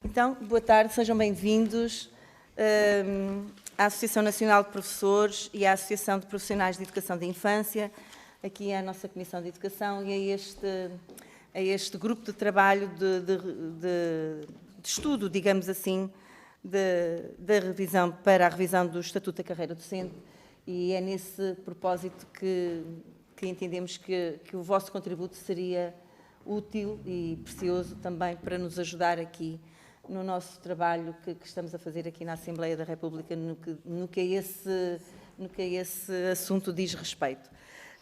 Então, boa tarde, sejam bem-vindos à Associação Nacional de Professores e à Associação de Profissionais de Educação da Infância, aqui à nossa Comissão de Educação e a este grupo de trabalho de estudo, digamos assim, para a revisão do Estatuto da Carreira Docente, e é nesse propósito que entendemos que o vosso contributo seria útil e precioso também para nos ajudar aqui no nosso trabalho que estamos a fazer aqui na Assembleia da República, no que a esse assunto diz respeito.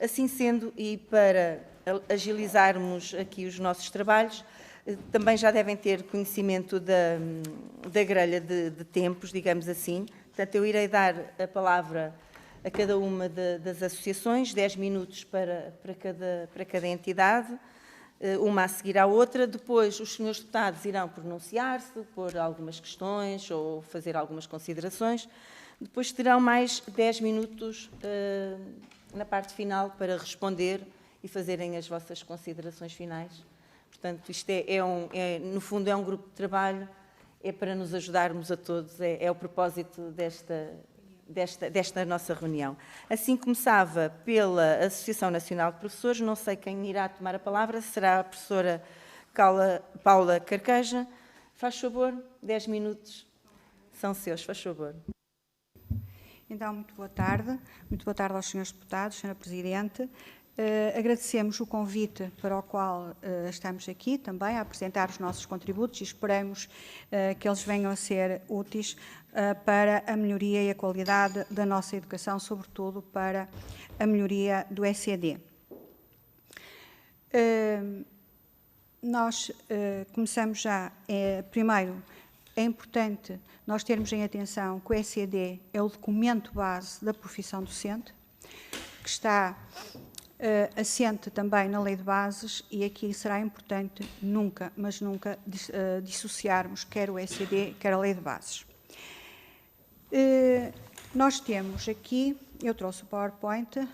Assim sendo, e para agilizarmos aqui os nossos trabalhos, também já devem ter conhecimento da grelha de tempos, digamos assim. Portanto, eu irei dar a palavra a cada uma das associações, 10 minutos para cada entidade, uma a seguir à outra. Depois os senhores deputados irão pronunciar-se, pôr algumas questões ou fazer algumas considerações. Depois terão mais 10 minutos na parte final para responder e fazerem as vossas considerações finais. Portanto, isto no fundo é um grupo de trabalho, é para nos ajudarmos a todos, é o propósito desta nossa reunião. Assim começava pela Associação Nacional de Professores, não sei quem irá tomar a palavra, será a professora Paula Carqueja. Faz favor, 10 minutos são seus, faz favor. Então, muito boa tarde aos senhores deputados, senhora Presidente. Agradecemos o convite para o qual estamos aqui também a apresentar os nossos contributos e esperamos que eles venham a ser úteis para a melhoria e a qualidade da nossa educação, sobretudo para a melhoria do ECD. Nós começamos já, primeiro, é importante nós termos em atenção que o ECD é o documento base da profissão docente, que está assente também na Lei de Bases, e aqui será importante nunca, mas nunca, dissociarmos quer o ECD, quer a Lei de Bases. Nós temos aqui, eu trouxe o PowerPoint.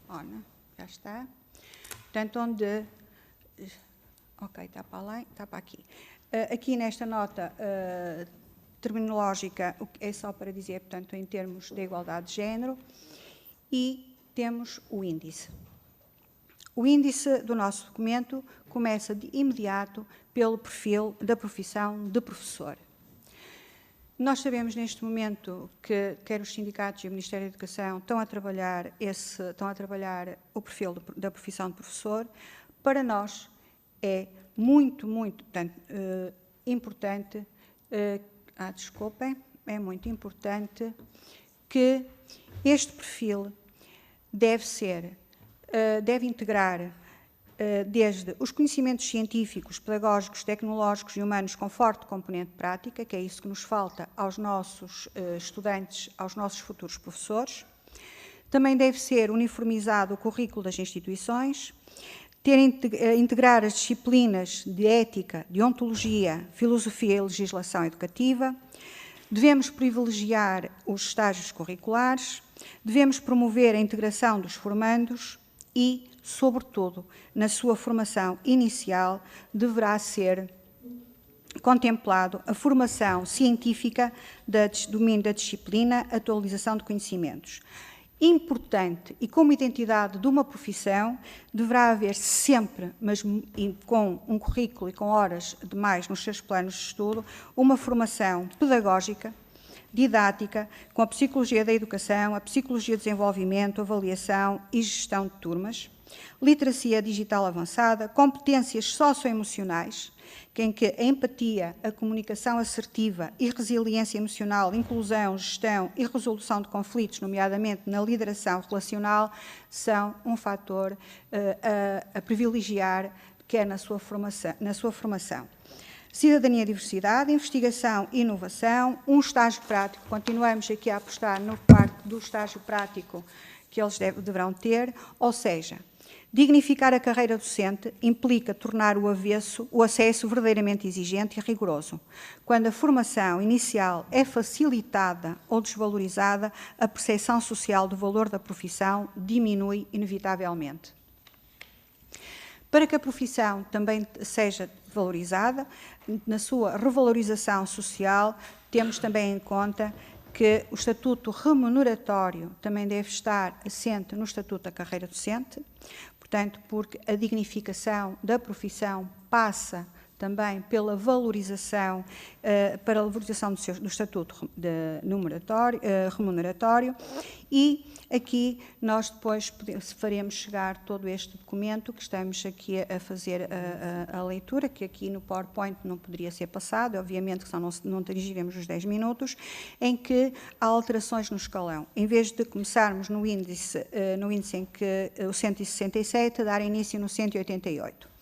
Olha, já está. Portanto, onde... Ok, está para lá, está para aqui. Aqui nesta nota terminológica, é só para dizer, portanto, em termos de igualdade de género, e temos o índice. O índice do nosso documento começa de imediato pelo perfil da profissão de professor. Nós sabemos neste momento que quer os sindicatos e o Ministério da Educação estão a trabalhar o perfil da profissão de professor. Para nós é muito, portanto, importante, desculpem, é muito importante que este perfil deve integrar desde os conhecimentos científicos, pedagógicos, tecnológicos e humanos com forte componente prática, que é isso que nos falta aos nossos estudantes, aos nossos futuros professores. Também deve ser uniformizado o currículo das instituições, integrar as disciplinas de ética, de ontologia, filosofia e legislação educativa. Devemos privilegiar os estágios curriculares, devemos promover a integração dos formandos e, sobretudo, na sua formação inicial, deverá ser contemplado a formação científica do domínio da disciplina, atualização de conhecimentos. Importante, e como identidade de uma profissão, deverá haver sempre, mas com um currículo e com horas demais nos seus planos de estudo, uma formação pedagógica, didática, com a psicologia da educação, a psicologia de desenvolvimento, avaliação e gestão de turmas, literacia digital avançada, competências socioemocionais, em que a empatia, a comunicação assertiva e resiliência emocional, inclusão, gestão e resolução de conflitos, nomeadamente na lideração relacional, são um fator a privilegiar, quer na sua formação. Cidadania e diversidade, investigação e inovação, um estágio prático, continuamos aqui a apostar na parte do estágio prático que eles deverão ter, ou seja, dignificar a carreira docente implica tornar o acesso verdadeiramente exigente e rigoroso. Quando a formação inicial é facilitada ou desvalorizada, a percepção social do valor da profissão diminui inevitavelmente. Para que a profissão também seja valorizada, na sua revalorização social, temos também em conta que o estatuto remuneratório também deve estar assente no estatuto da carreira docente, portanto, porque a dignificação da profissão passa também pela valorização, para a valorização do estatuto remuneratório, e aqui nós depois faremos chegar todo este documento que estamos aqui a fazer a leitura, que aqui no PowerPoint não poderia ser passado, obviamente que só não atingiremos os 10 minutos, em que há alterações no escalão. Em vez de começarmos no índice em que o 167, dar início no 188.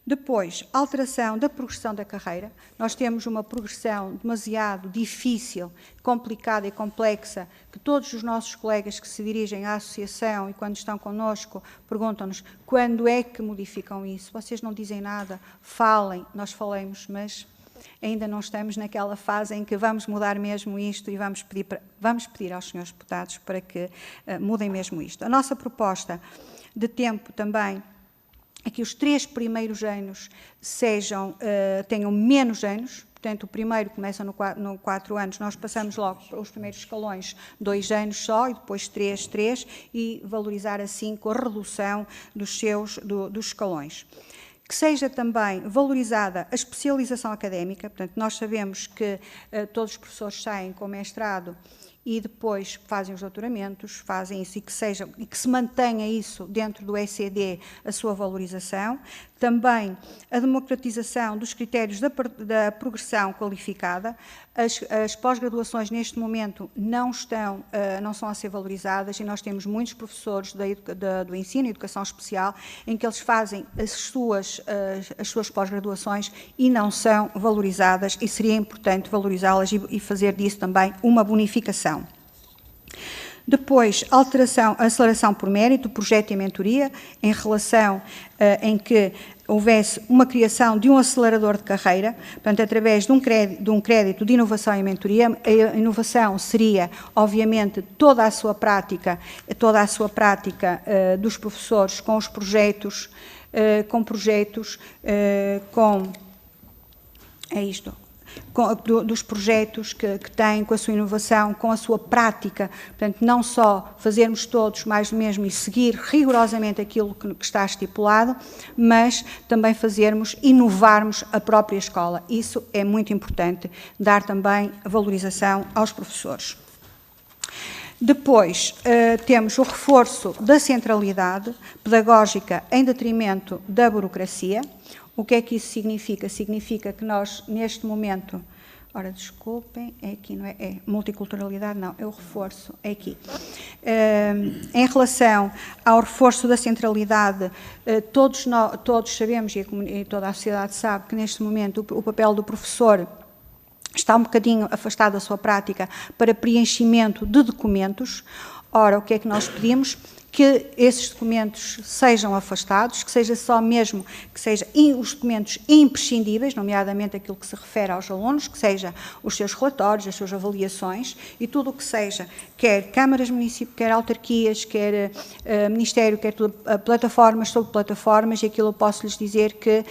Depois, alteração da progressão da carreira. Nós temos uma progressão demasiado difícil, complicada e complexa, que todos os nossos colegas que se dirigem à associação e quando estão connosco perguntam-nos quando é que modificam isso. Vocês não dizem nada, falem, nós falemos, mas ainda não estamos naquela fase em que vamos mudar mesmo isto e vamos pedir aos senhores deputados para que mudem mesmo isto. A nossa proposta de tempo também é que os 3 primeiros anos tenham menos anos, portanto, o primeiro começa no 4 anos, nós passamos logo para os primeiros escalões 2 anos só, e depois 3, e valorizar assim com a redução dos escalões. Que seja também valorizada a especialização académica, portanto, nós sabemos que todos os professores saem com mestrado e depois fazem os doutoramentos, fazem isso e que se mantenha isso dentro do ECD, a sua valorização. Também a democratização dos critérios da progressão qualificada. As pós-graduações neste momento não são a ser valorizadas e nós temos muitos professores do ensino e educação especial em que eles fazem as suas pós-graduações e não são valorizadas, e seria importante valorizá-las e fazer disso também uma bonificação. Depois, aceleração por mérito, projeto e mentoria, em relação em que houvesse uma criação de um acelerador de carreira, portanto, através de um crédito de inovação e mentoria. A inovação seria, obviamente, toda a sua prática dos professores com os projetos, dos projetos que têm, com a sua inovação, com a sua prática, portanto, não só fazermos todos mais do mesmo e seguir rigorosamente aquilo que está estipulado, mas também inovarmos a própria escola. Isso é muito importante, dar também a valorização aos professores. Depois, temos o reforço da centralidade pedagógica em detrimento da burocracia. O que é que isso significa? Significa que nós, neste momento, desculpem, é aqui, não é? É multiculturalidade, não, é o reforço, é aqui. Em relação ao reforço da centralidade, todos sabemos, e toda a sociedade sabe, que neste momento o papel do professor está um bocadinho afastado da sua prática para preenchimento de documentos. Ora, o que é que nós pedimos? Que esses documentos sejam afastados, que seja só mesmo, que sejam os documentos imprescindíveis, nomeadamente aquilo que se refere aos alunos, que seja os seus relatórios, as suas avaliações e tudo o que seja, quer câmaras municipais, quer autarquias, quer Ministério, quer plataformas sobre plataformas, e aquilo eu posso lhes dizer que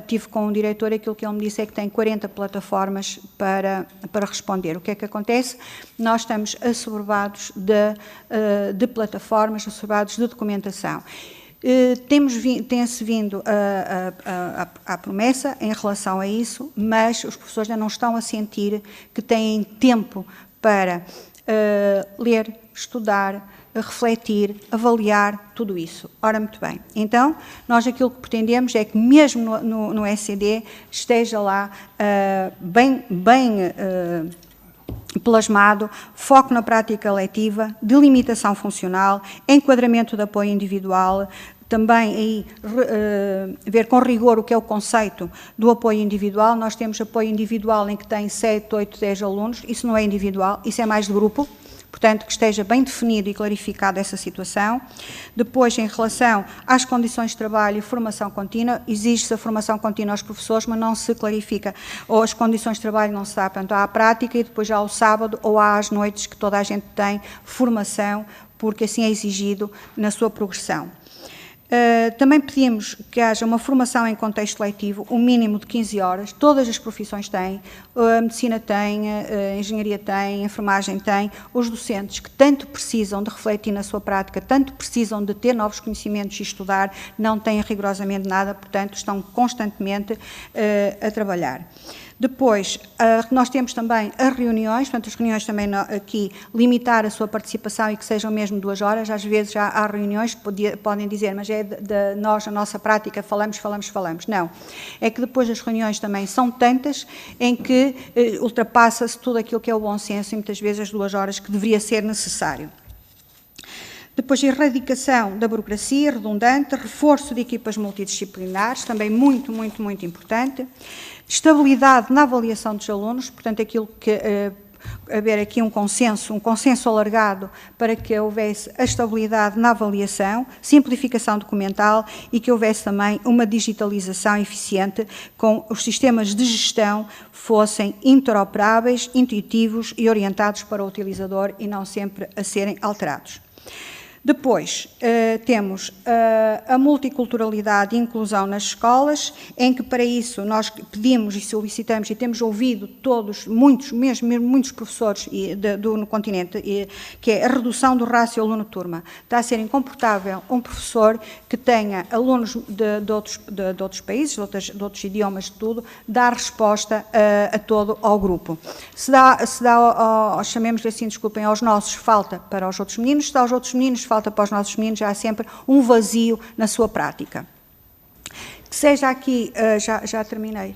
tive com um diretor, aquilo que ele me disse é que tem 40 plataformas para responder. O que é que acontece? Nós estamos assoberbados de plataformas, assoberbados de documentação. Tem-se vindo à promessa em relação a isso, mas os professores ainda não estão a sentir que têm tempo para ler, estudar, refletir, avaliar tudo isso. Ora, muito bem. Então, nós aquilo que pretendemos é que mesmo no ECD esteja lá bem plasmado, foco na prática letiva, delimitação funcional, enquadramento de apoio individual, também aí ver com rigor o que é o conceito do apoio individual. Nós temos apoio individual em que tem 7, 8, 10 alunos, isso não é individual, isso é mais de grupo. Portanto, que esteja bem definido e clarificado essa situação. Depois, em relação às condições de trabalho e formação contínua, exige-se a formação contínua aos professores, mas não se clarifica, ou as condições de trabalho não se dá, portanto, há a prática e depois já ao sábado ou há às noites que toda a gente tem formação, porque assim é exigido na sua progressão. Também pedimos que haja uma formação em contexto letivo, um mínimo de 15 horas, todas as profissões têm, a medicina tem, a engenharia tem, a enfermagem tem, os docentes que tanto precisam de refletir na sua prática, tanto precisam de ter novos conhecimentos e estudar, não têm rigorosamente nada, portanto estão constantemente a trabalhar. Depois, nós temos também as reuniões, portanto, as reuniões também aqui, limitar a sua participação e que sejam mesmo 2 horas. Às vezes já há reuniões que podem dizer, mas é de nós, a nossa prática, falamos. Não. É que depois as reuniões também são tantas em que ultrapassa-se tudo aquilo que é o bom senso e muitas vezes as 2 horas que deveria ser necessário. Depois, a erradicação da burocracia redundante, reforço de equipas multidisciplinares, também muito importante. Estabilidade na avaliação dos alunos, portanto, aquilo que haver aqui um consenso alargado para que houvesse a estabilidade na avaliação, simplificação documental e que houvesse também uma digitalização eficiente com os sistemas de gestão fossem interoperáveis, intuitivos e orientados para o utilizador e não sempre a serem alterados. Depois, temos a multiculturalidade e inclusão nas escolas, em que para isso nós pedimos e solicitamos e temos ouvido todos, muitos professores no continente, que é a redução do rácio aluno-turma. Está a ser incomportável um professor que tenha alunos de outros países, de outros idiomas, de tudo, dar resposta a todo ao grupo. Se dá chamemos-lhe assim, desculpem, aos nossos, falta para os outros meninos, se dá aos outros meninos, falta para os nossos meninos, já há sempre um vazio na sua prática. Que seja aqui, já terminei.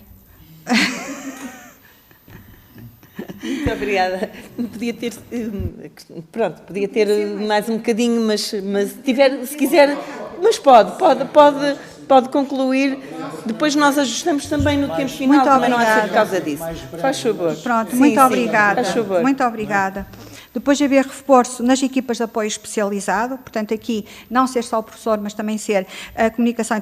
Muito obrigada. Podia ter mais um bocadinho, mas se quiser, mas pode concluir. Depois nós ajustamos também no tempo final, também não há por causa disso. Faz favor. Pronto, muito obrigada. Faz favor. Muito obrigada. Depois de haver reforço nas equipas de apoio especializado, portanto aqui não ser só o professor, mas também ser a comunicação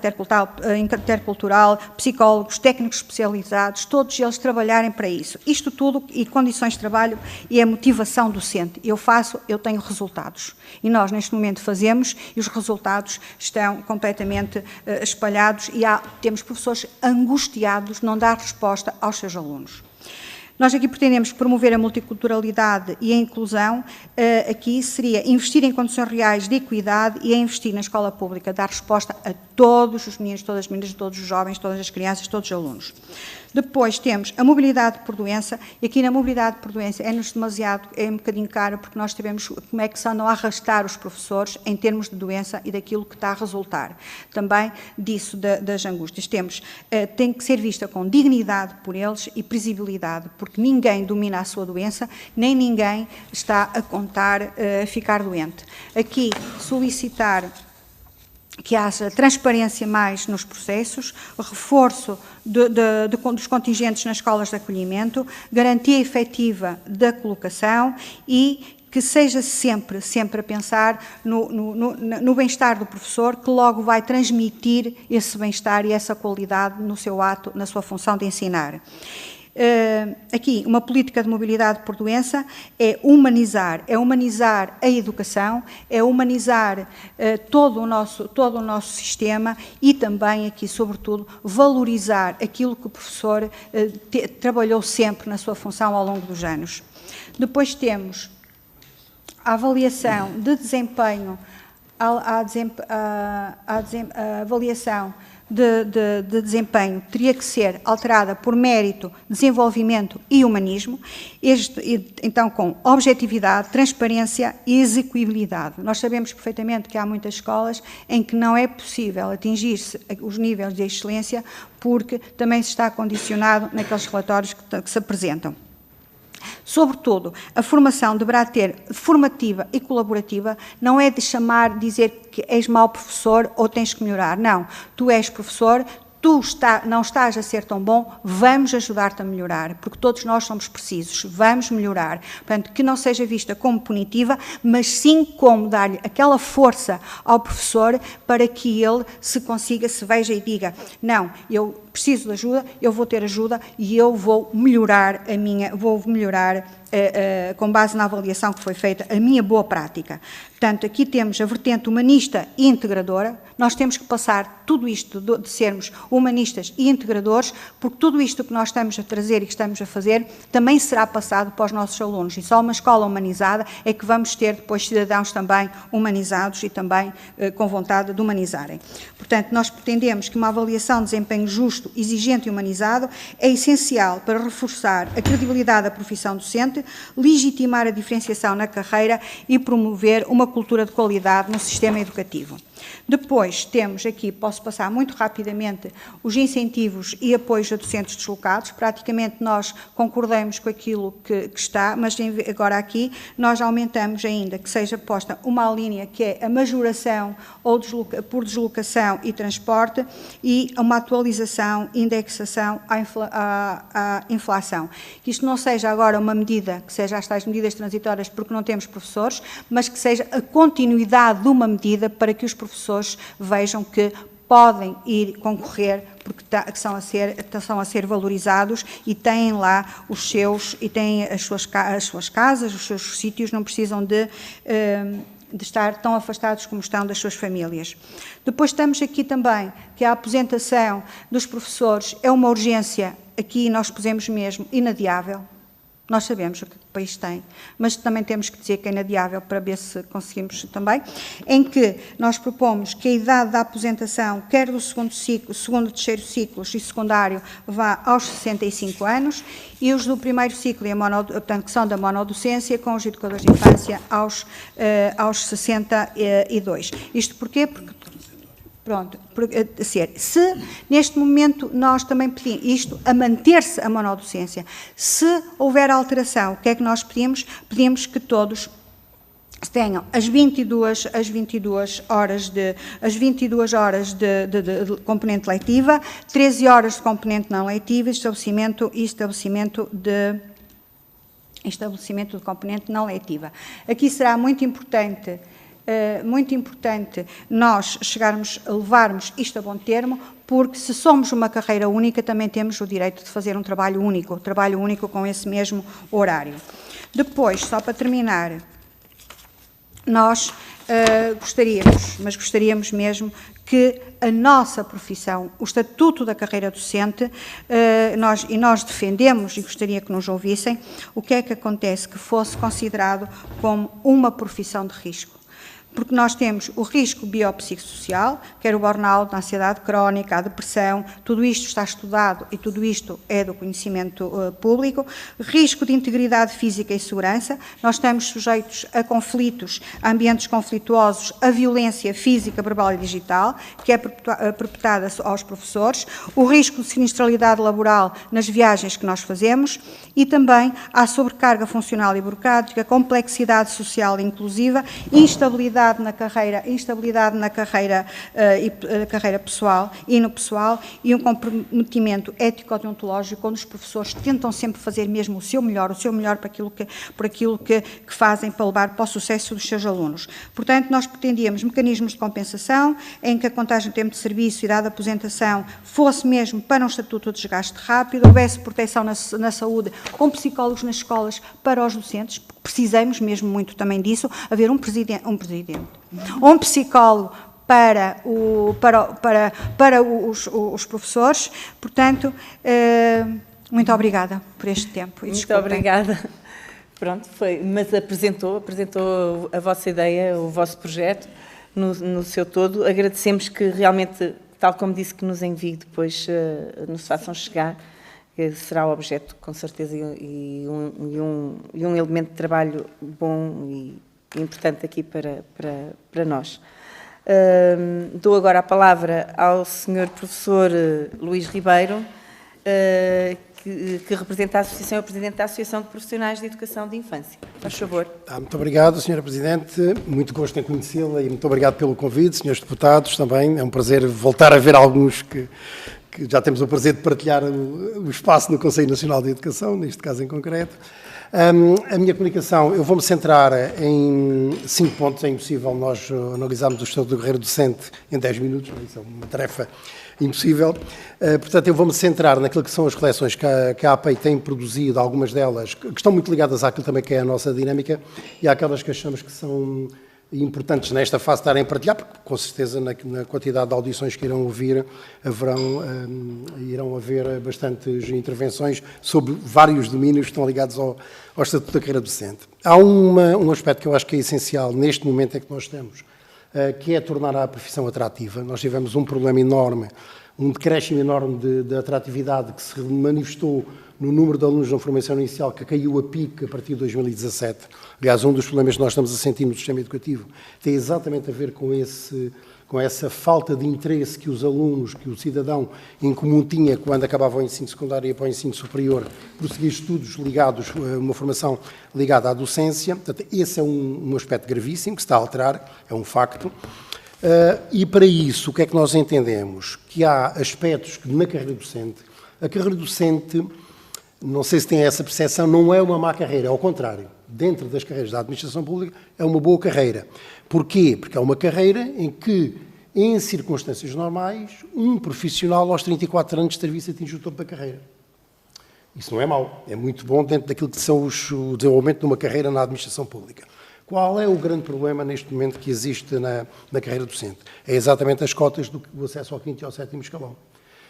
intercultural, psicólogos, técnicos especializados, todos eles trabalharem para isso. Isto tudo e condições de trabalho e a motivação docente. Eu faço, eu tenho resultados. E nós neste momento fazemos e os resultados estão completamente espalhados e temos professores angustiados de não dar resposta aos seus alunos. Nós aqui pretendemos promover a multiculturalidade e a inclusão, aqui seria investir em condições reais de equidade e a investir na escola pública, dar resposta a todos os meninos, todas as meninas, todos os jovens, todas as crianças, todos os alunos. Depois temos a mobilidade por doença, e aqui na mobilidade por doença é um bocadinho caro, porque nós sabemos como é que se andam a arrastar os professores em termos de doença e daquilo que está a resultar. Também disso, das angústias. Tem que ser vista com dignidade por eles e previsibilidade, porque ninguém domina a sua doença, nem ninguém está a contar a ficar doente. Aqui, solicitar que haja transparência mais nos processos, reforço dos contingentes nas escolas de acolhimento, garantia efetiva da colocação e que seja sempre a pensar no bem-estar do professor, que logo vai transmitir esse bem-estar e essa qualidade no seu ato, na sua função de ensinar. Aqui, uma política de mobilidade por doença é humanizar a educação, é humanizar todo o nosso sistema e também aqui, sobretudo, valorizar aquilo que o professor trabalhou sempre na sua função ao longo dos anos. Depois temos a avaliação de desempenho, a avaliação de desempenho teria que ser alterada por mérito, desenvolvimento e humanismo, então com objetividade, transparência e execuibilidade. Nós sabemos perfeitamente que há muitas escolas em que não é possível atingir-se os níveis de excelência porque também se está condicionado naqueles relatórios que se apresentam. Sobretudo, a formação deverá ter formativa e colaborativa, não é de dizer que és mau professor ou tens que melhorar. Não, tu és professor, tu não estás a ser tão bom, vamos ajudar-te a melhorar, porque todos nós somos precisos, vamos melhorar. Portanto, que não seja vista como punitiva, mas sim como dar-lhe aquela força ao professor para que ele se veja e diga, não, eu preciso de ajuda, eu vou ter ajuda e eu vou melhorar com base na avaliação que foi feita, a minha boa prática. Portanto, aqui temos a vertente humanista e integradora. Nós temos que passar tudo isto de sermos humanistas e integradores, porque tudo isto que nós estamos a trazer e que estamos a fazer também será passado para os nossos alunos. E só uma escola humanizada é que vamos ter depois cidadãos também humanizados e também com vontade de humanizarem. Portanto, nós pretendemos que uma avaliação de desempenho justo, exigente e humanizado é essencial para reforçar a credibilidade da profissão docente, legitimar a diferenciação na carreira e promover uma cultura de qualidade no sistema educativo. Depois temos aqui, posso passar muito rapidamente, os incentivos e apoios a docentes deslocados. Praticamente nós concordamos com aquilo que está, mas agora aqui nós aumentamos ainda que seja posta uma linha que é a majoração ou por deslocação e transporte e uma atualização, indexação à inflação. Que isto não seja agora uma medida, que seja as tais medidas transitórias porque não temos professores, mas que seja a continuidade de uma medida para que os professores vejam que podem ir concorrer porque são a ser valorizados e têm lá os seus, e têm as suas casas, os seus sítios, não precisam de estar tão afastados como estão das suas famílias. Depois estamos aqui também, que a aposentação dos professores é uma urgência, aqui nós pusemos mesmo inadiável. Nós sabemos o que o país tem, mas também temos que dizer que é inadiável para ver se conseguimos também, em que nós propomos que a idade da aposentação, quer do segundo ciclo, segundo e terceiro ciclos e secundário, vá aos 65 anos, e os do primeiro ciclo, portanto, que são da monodocência, com os educadores de infância aos 62. Isto porquê? Porque pronto, se neste momento nós também pedimos isto, a manter-se a monodocência, se houver alteração, o que é que nós pedimos? Pedimos que todos tenham as 22 horas de componente leitiva, 13 horas de componente não leitiva e estabelecimento de componente não leitiva. Aqui será muito importante nós levarmos isto a bom termo, porque se somos uma carreira única, também temos o direito de fazer um trabalho único com esse mesmo horário. Depois, só para terminar, nós gostaríamos mesmo que a nossa profissão, o estatuto da carreira docente, nós defendemos, e gostaria que nos ouvissem, o que é que acontece que fosse considerado como uma profissão de risco. Porque nós temos o risco biopsicossocial, quer o burnout, a ansiedade crónica, a depressão, tudo isto está estudado e tudo isto é do conhecimento público. Risco de integridade física e segurança, nós estamos sujeitos a conflitos, a ambientes conflituosos, a violência física, verbal e digital, que é perpetrada aos professores, o risco de sinistralidade laboral nas viagens que nós fazemos e também à sobrecarga funcional e burocrática, a complexidade social e inclusiva, instabilidade na carreira pessoal e no pessoal e um comprometimento ético-deontológico onde os professores tentam sempre fazer mesmo o seu melhor por aquilo que fazem para levar para o sucesso dos seus alunos. Portanto, nós pretendíamos mecanismos de compensação em que a contagem de tempo de serviço e dada aposentação fosse mesmo para um estatuto de desgaste rápido, houvesse proteção na saúde com psicólogos nas escolas para os docentes, precisamos mesmo muito também disso, haver um psicólogo para os professores. Portanto, muito obrigada por este tempo. Muito obrigada. Pronto, mas apresentou a vossa ideia, o vosso projeto no seu todo. Agradecemos que realmente, tal como disse, que nos envie depois, nos façam chegar. Será o objeto, com certeza, e um elemento de trabalho bom e importante aqui para nós. Dou agora a palavra ao Sr. Professor Luís Ribeiro, que representa a Associação, é o Presidente da Associação de Profissionais de Educação de Infância. Faz favor. Muito obrigado, Sra. Presidente. Muito gosto em conhecê-la e muito obrigado pelo convite, senhores deputados, também. É um prazer voltar a ver alguns que que já temos o prazer de partilhar o espaço no Conselho Nacional de Educação, neste caso em concreto. A minha comunicação, eu vou-me centrar em 5 pontos. É impossível nós analisarmos o estado da carreira docente em 10 minutos, isso é uma tarefa impossível. Portanto, eu vou-me centrar naquilo que são as reflexões que a APEI tem produzido, algumas delas que estão muito ligadas àquilo também que é a nossa dinâmica e àquelas que achamos que são importantes nesta fase estarem a partilhar, porque com certeza na quantidade de audições que irão ouvir irão haver bastantes intervenções sobre vários domínios que estão ligados ao Estatuto da Carreira Docente. Há um aspecto que eu acho que é essencial neste momento em que nós estamos, que é tornar a profissão atrativa. Nós tivemos um problema enorme, um decréscimo enorme de atratividade que se manifestou no número de alunos na formação inicial, que caiu a pique a partir de 2017. Aliás, um dos problemas que nós estamos a sentir no sistema educativo tem exatamente a ver com essa falta de interesse que os alunos, que o cidadão em comum tinha quando acabava o ensino secundário e ia para o ensino superior, prosseguir estudos ligados, uma formação ligada à docência. Portanto, esse é um aspecto gravíssimo que se está a alterar, é um facto. E para isso, o que é que nós entendemos? Que há aspectos que na carreira docente, a carreira docente, não sei se tem essa percepção, não é uma má carreira, ao contrário. Dentro das carreiras da administração pública é uma boa carreira. Porquê? Porque é uma carreira em que, em circunstâncias normais, um profissional aos 34 anos de serviço atinge o topo da carreira. Isso não é mau, é muito bom dentro daquilo que são o desenvolvimento de uma carreira na administração pública. Qual é o grande problema neste momento que existe na carreira docente? É exatamente as cotas do acesso ao 5º e ao 7º escalão.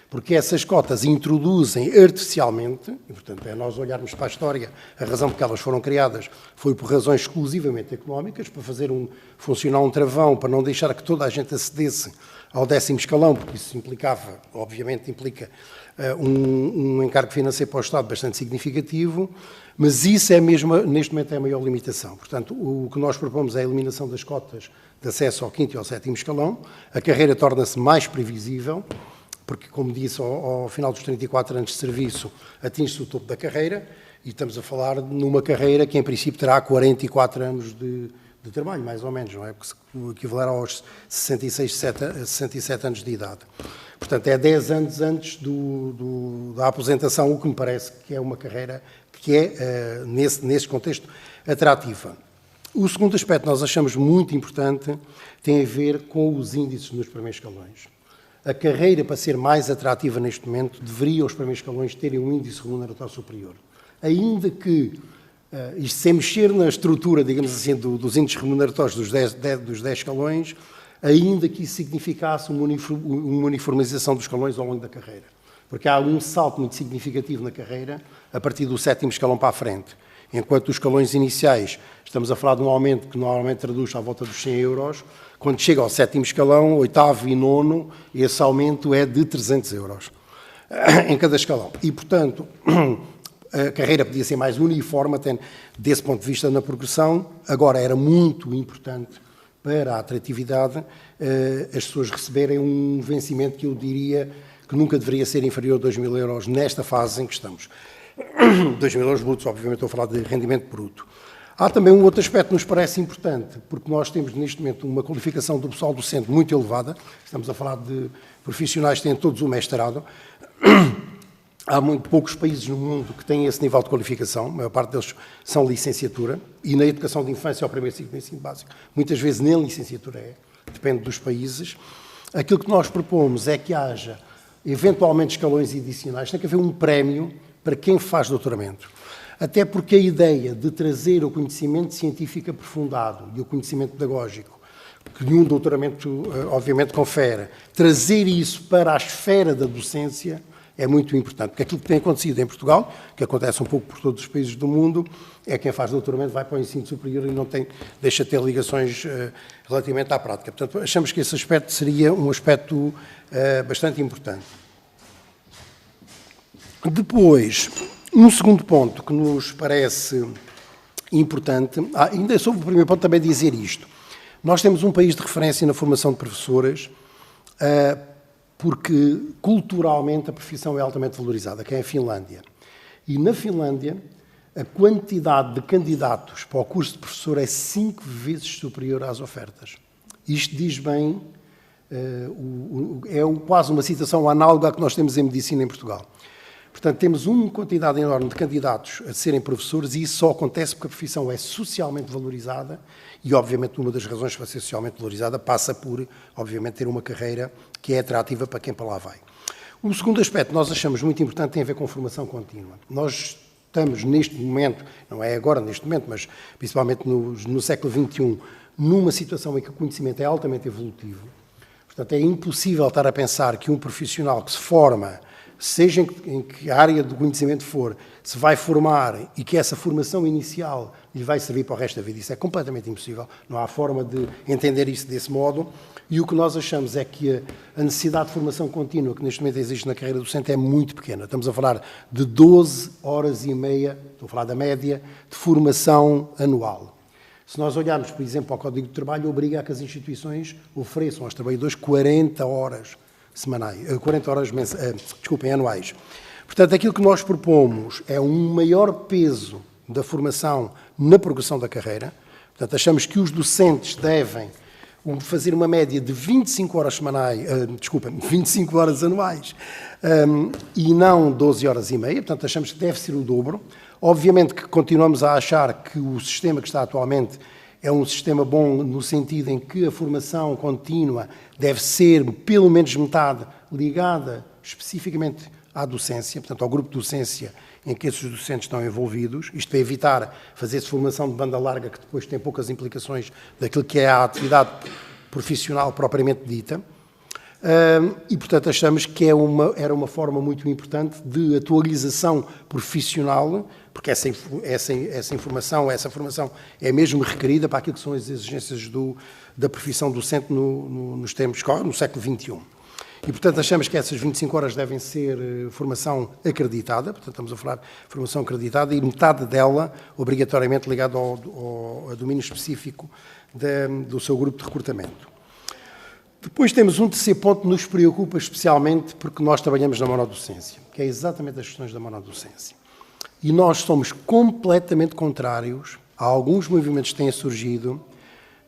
Porque essas cotas introduzem artificialmente, e portanto é nós olharmos para a história, a razão por que elas foram criadas foi por razões exclusivamente económicas, para fazer funcionar um travão, para não deixar que toda a gente acedesse ao 10º escalão, porque isso implicava, obviamente implica, um encargo financeiro para o Estado bastante significativo, mas isso é mesmo, neste momento é a maior limitação. Portanto, o que nós propomos é a eliminação das cotas de acesso ao 5º e ao 7º escalão, a carreira torna-se mais previsível, porque, como disse, ao final dos 34 anos de serviço atinge-se o topo da carreira e estamos a falar numa carreira que, em princípio, terá 44 anos de trabalho, mais ou menos, não é? Porque se equivaler aos 67 anos de idade. Portanto, é 10 anos antes da aposentação, o que me parece que é uma carreira que é, nesse contexto, atrativa. O segundo aspecto que nós achamos muito importante tem a ver com os índices nos primeiros escalões. A carreira, para ser mais atrativa neste momento, deveria os primeiros escalões terem um índice remuneratório superior. Ainda que, isto sem mexer na estrutura, digamos assim, dos índices remuneratórios dos 10 escalões, ainda que isso significasse uma uniformização dos escalões ao longo da carreira. Porque há um salto muito significativo na carreira a partir do 7º escalão para a frente. Enquanto os escalões iniciais, estamos a falar de um aumento que normalmente traduz à volta dos 100 euros, quando chega ao 7º escalão, 8º e 9º, esse aumento é de 300 euros em cada escalão. E, portanto, a carreira podia ser mais uniforme, até desse ponto de vista na progressão. Agora, era muito importante para a atratividade as pessoas receberem um vencimento que eu diria que nunca deveria ser inferior a 2.000 euros nesta fase em que estamos. 2.000 euros brutos, obviamente estou a falar de rendimento bruto. Há também um outro aspecto que nos parece importante, porque nós temos neste momento uma qualificação do pessoal docente muito elevada, estamos a falar de profissionais que têm todos o mestrado. Há muito poucos países no mundo que têm esse nível de qualificação, a maior parte deles são licenciatura, e na educação de infância ao primeiro ciclo de ensino básico, muitas vezes nem licenciatura depende dos países. Aquilo que nós propomos é que haja, eventualmente, escalões adicionais, tem que haver um prémio para quem faz doutoramento. Até porque a ideia de trazer o conhecimento científico aprofundado e o conhecimento pedagógico, que nenhum doutoramento, obviamente, confere, trazer isso para a esfera da docência é muito importante. Porque aquilo que tem acontecido em Portugal, que acontece um pouco por todos os países do mundo, é quem faz doutoramento vai para o ensino superior e deixa de ter ligações relativamente à prática. Portanto, achamos que esse aspecto seria um aspecto bastante importante. Depois, um segundo ponto que nos parece importante, ainda sobre o primeiro ponto também dizer isto. Nós temos um país de referência na formação de professores, porque culturalmente a profissão é altamente valorizada, que é a Finlândia. E na Finlândia, a quantidade de candidatos para o curso de professor é 5 vezes superior às ofertas. Isto diz bem quase uma situação análoga à que nós temos em medicina em Portugal. Portanto, temos uma quantidade enorme de candidatos a serem professores e isso só acontece porque a profissão é socialmente valorizada e, obviamente, uma das razões para ser socialmente valorizada passa por, obviamente, ter uma carreira que é atrativa para quem para lá vai. O segundo aspecto que nós achamos muito importante tem a ver com formação contínua. Nós estamos neste momento, não é agora neste momento, mas principalmente no século XXI, numa situação em que o conhecimento é altamente evolutivo. Portanto, é impossível estar a pensar que um profissional que se forma, seja em que área do conhecimento for, se vai formar e que essa formação inicial lhe vai servir para o resto da vida. Isso é completamente impossível. Não há forma de entender isso desse modo. E o que nós achamos é que a necessidade de formação contínua que neste momento existe na carreira docente é muito pequena. Estamos a falar de 12 horas e meia, estou a falar da média, de formação anual. Se nós olharmos, por exemplo, ao Código de Trabalho, obriga a que as instituições ofereçam aos trabalhadores 40 horas semanais, 40 horas anuais. Portanto, aquilo que nós propomos é um maior peso da formação na progressão da carreira. Portanto, achamos que os docentes devem fazer uma média de 25 horas semanais, 25 horas anuais, e não 12 horas e meia. Portanto, achamos que deve ser o dobro. Obviamente que continuamos a achar que o sistema que está atualmente é um sistema bom no sentido em que a formação contínua deve ser, pelo menos metade, ligada especificamente à docência, portanto, ao grupo de docência em que esses docentes estão envolvidos, isto para evitar fazer-se formação de banda larga que depois tem poucas implicações daquilo que é a atividade profissional propriamente dita. E, portanto, achamos que era uma forma muito importante de atualização profissional, porque essa formação é mesmo requerida para aquilo que são as exigências da profissão docente nos termos no século XXI. E, portanto, achamos que essas 25 horas devem ser formação acreditada, portanto, estamos a falar de formação acreditada, e metade dela, obrigatoriamente, ligada ao domínio específico do seu grupo de recrutamento. Depois temos um terceiro ponto que nos preocupa especialmente porque nós trabalhamos na monodocência, que é exatamente as questões da monodocência. E nós somos completamente contrários a alguns movimentos que têm surgido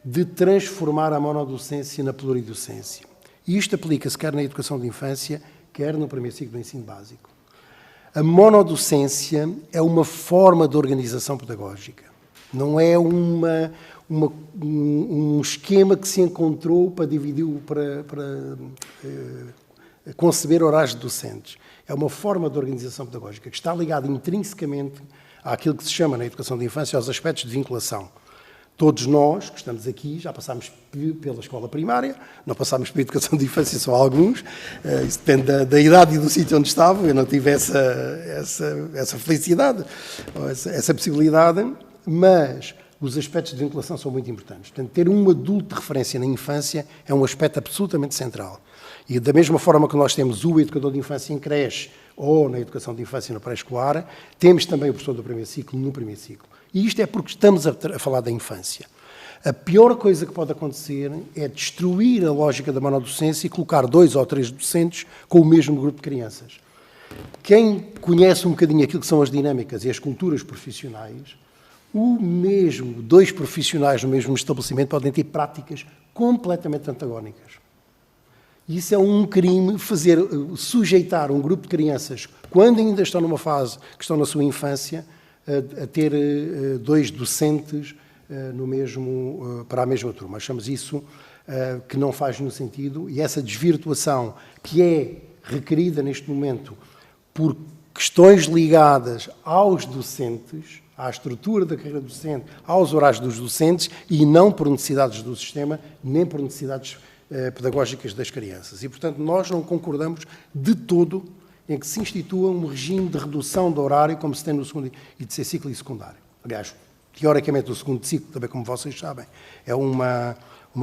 de transformar a monodocência na pluridocência. E isto aplica-se quer na educação de infância, quer no primeiro ciclo do ensino básico. A monodocência é uma forma de organização pedagógica, não é um esquema que se encontrou para dividir, para conceber horários docentes. É uma forma de organização pedagógica que está ligada intrinsecamente àquilo que se chama na educação de infância aos aspectos de vinculação. Todos nós que estamos aqui já passámos pela escola primária, não passámos pela educação de infância, só alguns, isso depende da idade e do sítio onde estava, eu não tive essa felicidade, essa possibilidade, mas os aspectos de vinculação são muito importantes. Portanto, ter um adulto de referência na infância é um aspecto absolutamente central. E da mesma forma que nós temos o educador de infância em creche ou na educação de infância no pré-escolar, temos também o professor do primeiro ciclo no primeiro ciclo. E isto é porque estamos a falar da infância. A pior coisa que pode acontecer é destruir a lógica da monodocência e colocar 2 ou 3 docentes com o mesmo grupo de crianças. Quem conhece um bocadinho aquilo que são as dinâmicas e as culturas profissionais, o mesmo 2 profissionais no mesmo estabelecimento podem ter práticas completamente antagónicas. E isso é um crime, sujeitar um grupo de crianças, quando ainda estão numa fase que estão na sua infância, a ter 2 docentes para a mesma turma. Achamos isso que não faz nenhum sentido e essa desvirtuação que é requerida neste momento por questões ligadas aos docentes, à estrutura da carreira docente, aos horários dos docentes e não por necessidades do sistema, nem por necessidades pedagógicas das crianças. E, portanto, nós não concordamos de todo em que se institua um regime de redução do horário, como se tem no segundo e terceiro ciclo e secundário. Aliás, teoricamente, o segundo ciclo, também como vocês sabem, é uma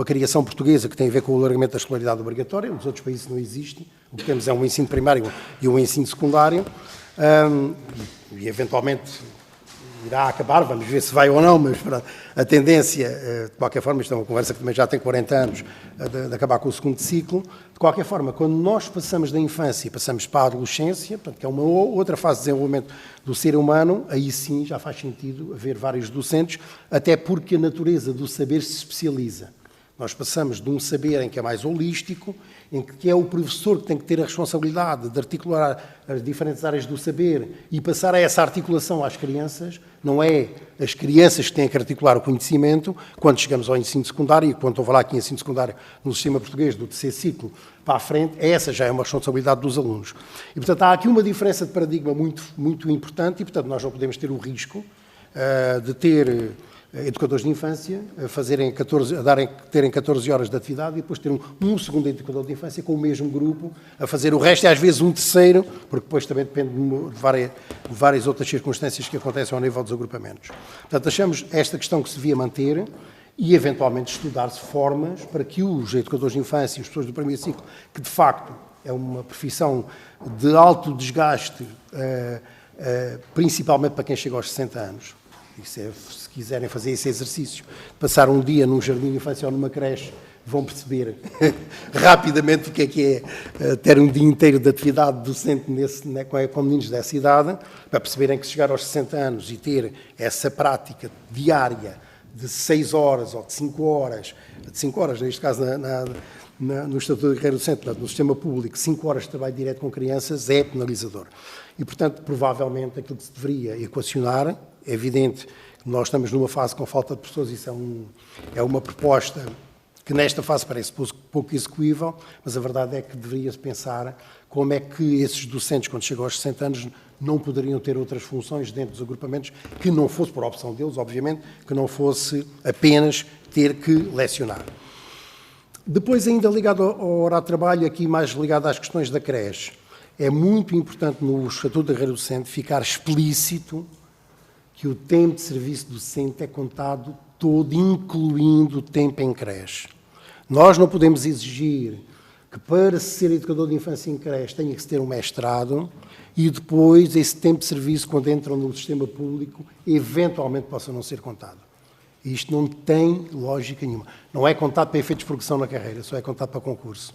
criação portuguesa que tem a ver com o alargamento da escolaridade obrigatória. Nos outros países não existe. O que temos é um ensino primário e um ensino secundário. E eventualmente irá acabar, vamos ver se vai ou não, mas a tendência, de qualquer forma, isto é uma conversa que também já tem 40 anos, de acabar com o segundo ciclo. De qualquer forma, quando nós passamos da infância e passamos para a adolescência, portanto, que é uma outra fase de desenvolvimento do ser humano, aí sim já faz sentido haver vários docentes, até porque a natureza do saber se especializa. Nós passamos de um saber em que é mais holístico, em que é o professor que tem que ter a responsabilidade de articular as diferentes áreas do saber e passar a essa articulação às crianças. Não é as crianças que têm que articular o conhecimento. Quando chegamos ao ensino secundário, e quando estou a falar aqui em ensino secundário no sistema português, do terceiro ciclo para a frente, essa já é uma responsabilidade dos alunos. E, portanto, há aqui uma diferença de paradigma muito importante e, portanto, nós não podemos ter o risco de ter educadores de infância terem 14 horas de atividade e depois ter um segundo educador de infância com o mesmo grupo a fazer o resto e às vezes um terceiro, porque depois também depende de várias outras circunstâncias que acontecem ao nível dos agrupamentos. Portanto, achamos esta questão que se devia manter e eventualmente estudar-se formas para que os educadores de infância e as pessoas do primeiro ciclo, que de facto é uma profissão de alto desgaste, principalmente para quem chega aos 60 anos, se quiserem fazer esse exercício, passar um dia num jardim de infância ou numa creche, vão perceber rapidamente o que é ter um dia inteiro de atividade docente com meninos dessa idade, para perceberem que se chegar aos 60 anos e ter essa prática diária de 6 horas ou de 5 horas, neste caso no Estatuto de Carreira Docente, no sistema público, 5 horas de trabalho direto com crianças é penalizador. E, portanto, provavelmente aquilo que se deveria equacionar, é evidente que nós estamos numa fase com falta de pessoas, isso é uma proposta que nesta fase parece pouco execuível, mas a verdade é que deveria-se pensar como é que esses docentes, quando chegam aos 60 anos, não poderiam ter outras funções dentro dos agrupamentos, que não fosse por opção deles, obviamente, que não fosse apenas ter que lecionar. Depois, ainda ligado ao horário de trabalho, aqui mais ligado às questões da creche, é muito importante no Estatuto da Carreira Docente ficar explícito que o tempo de serviço docente é contado todo, incluindo o tempo em creche. Nós não podemos exigir que para ser educador de infância em creche tenha que se ter um mestrado e depois esse tempo de serviço, quando entram no sistema público, eventualmente possa não ser contado. Isto não tem lógica nenhuma. Não é contado para efeitos de progressão na carreira, só é contado para concurso.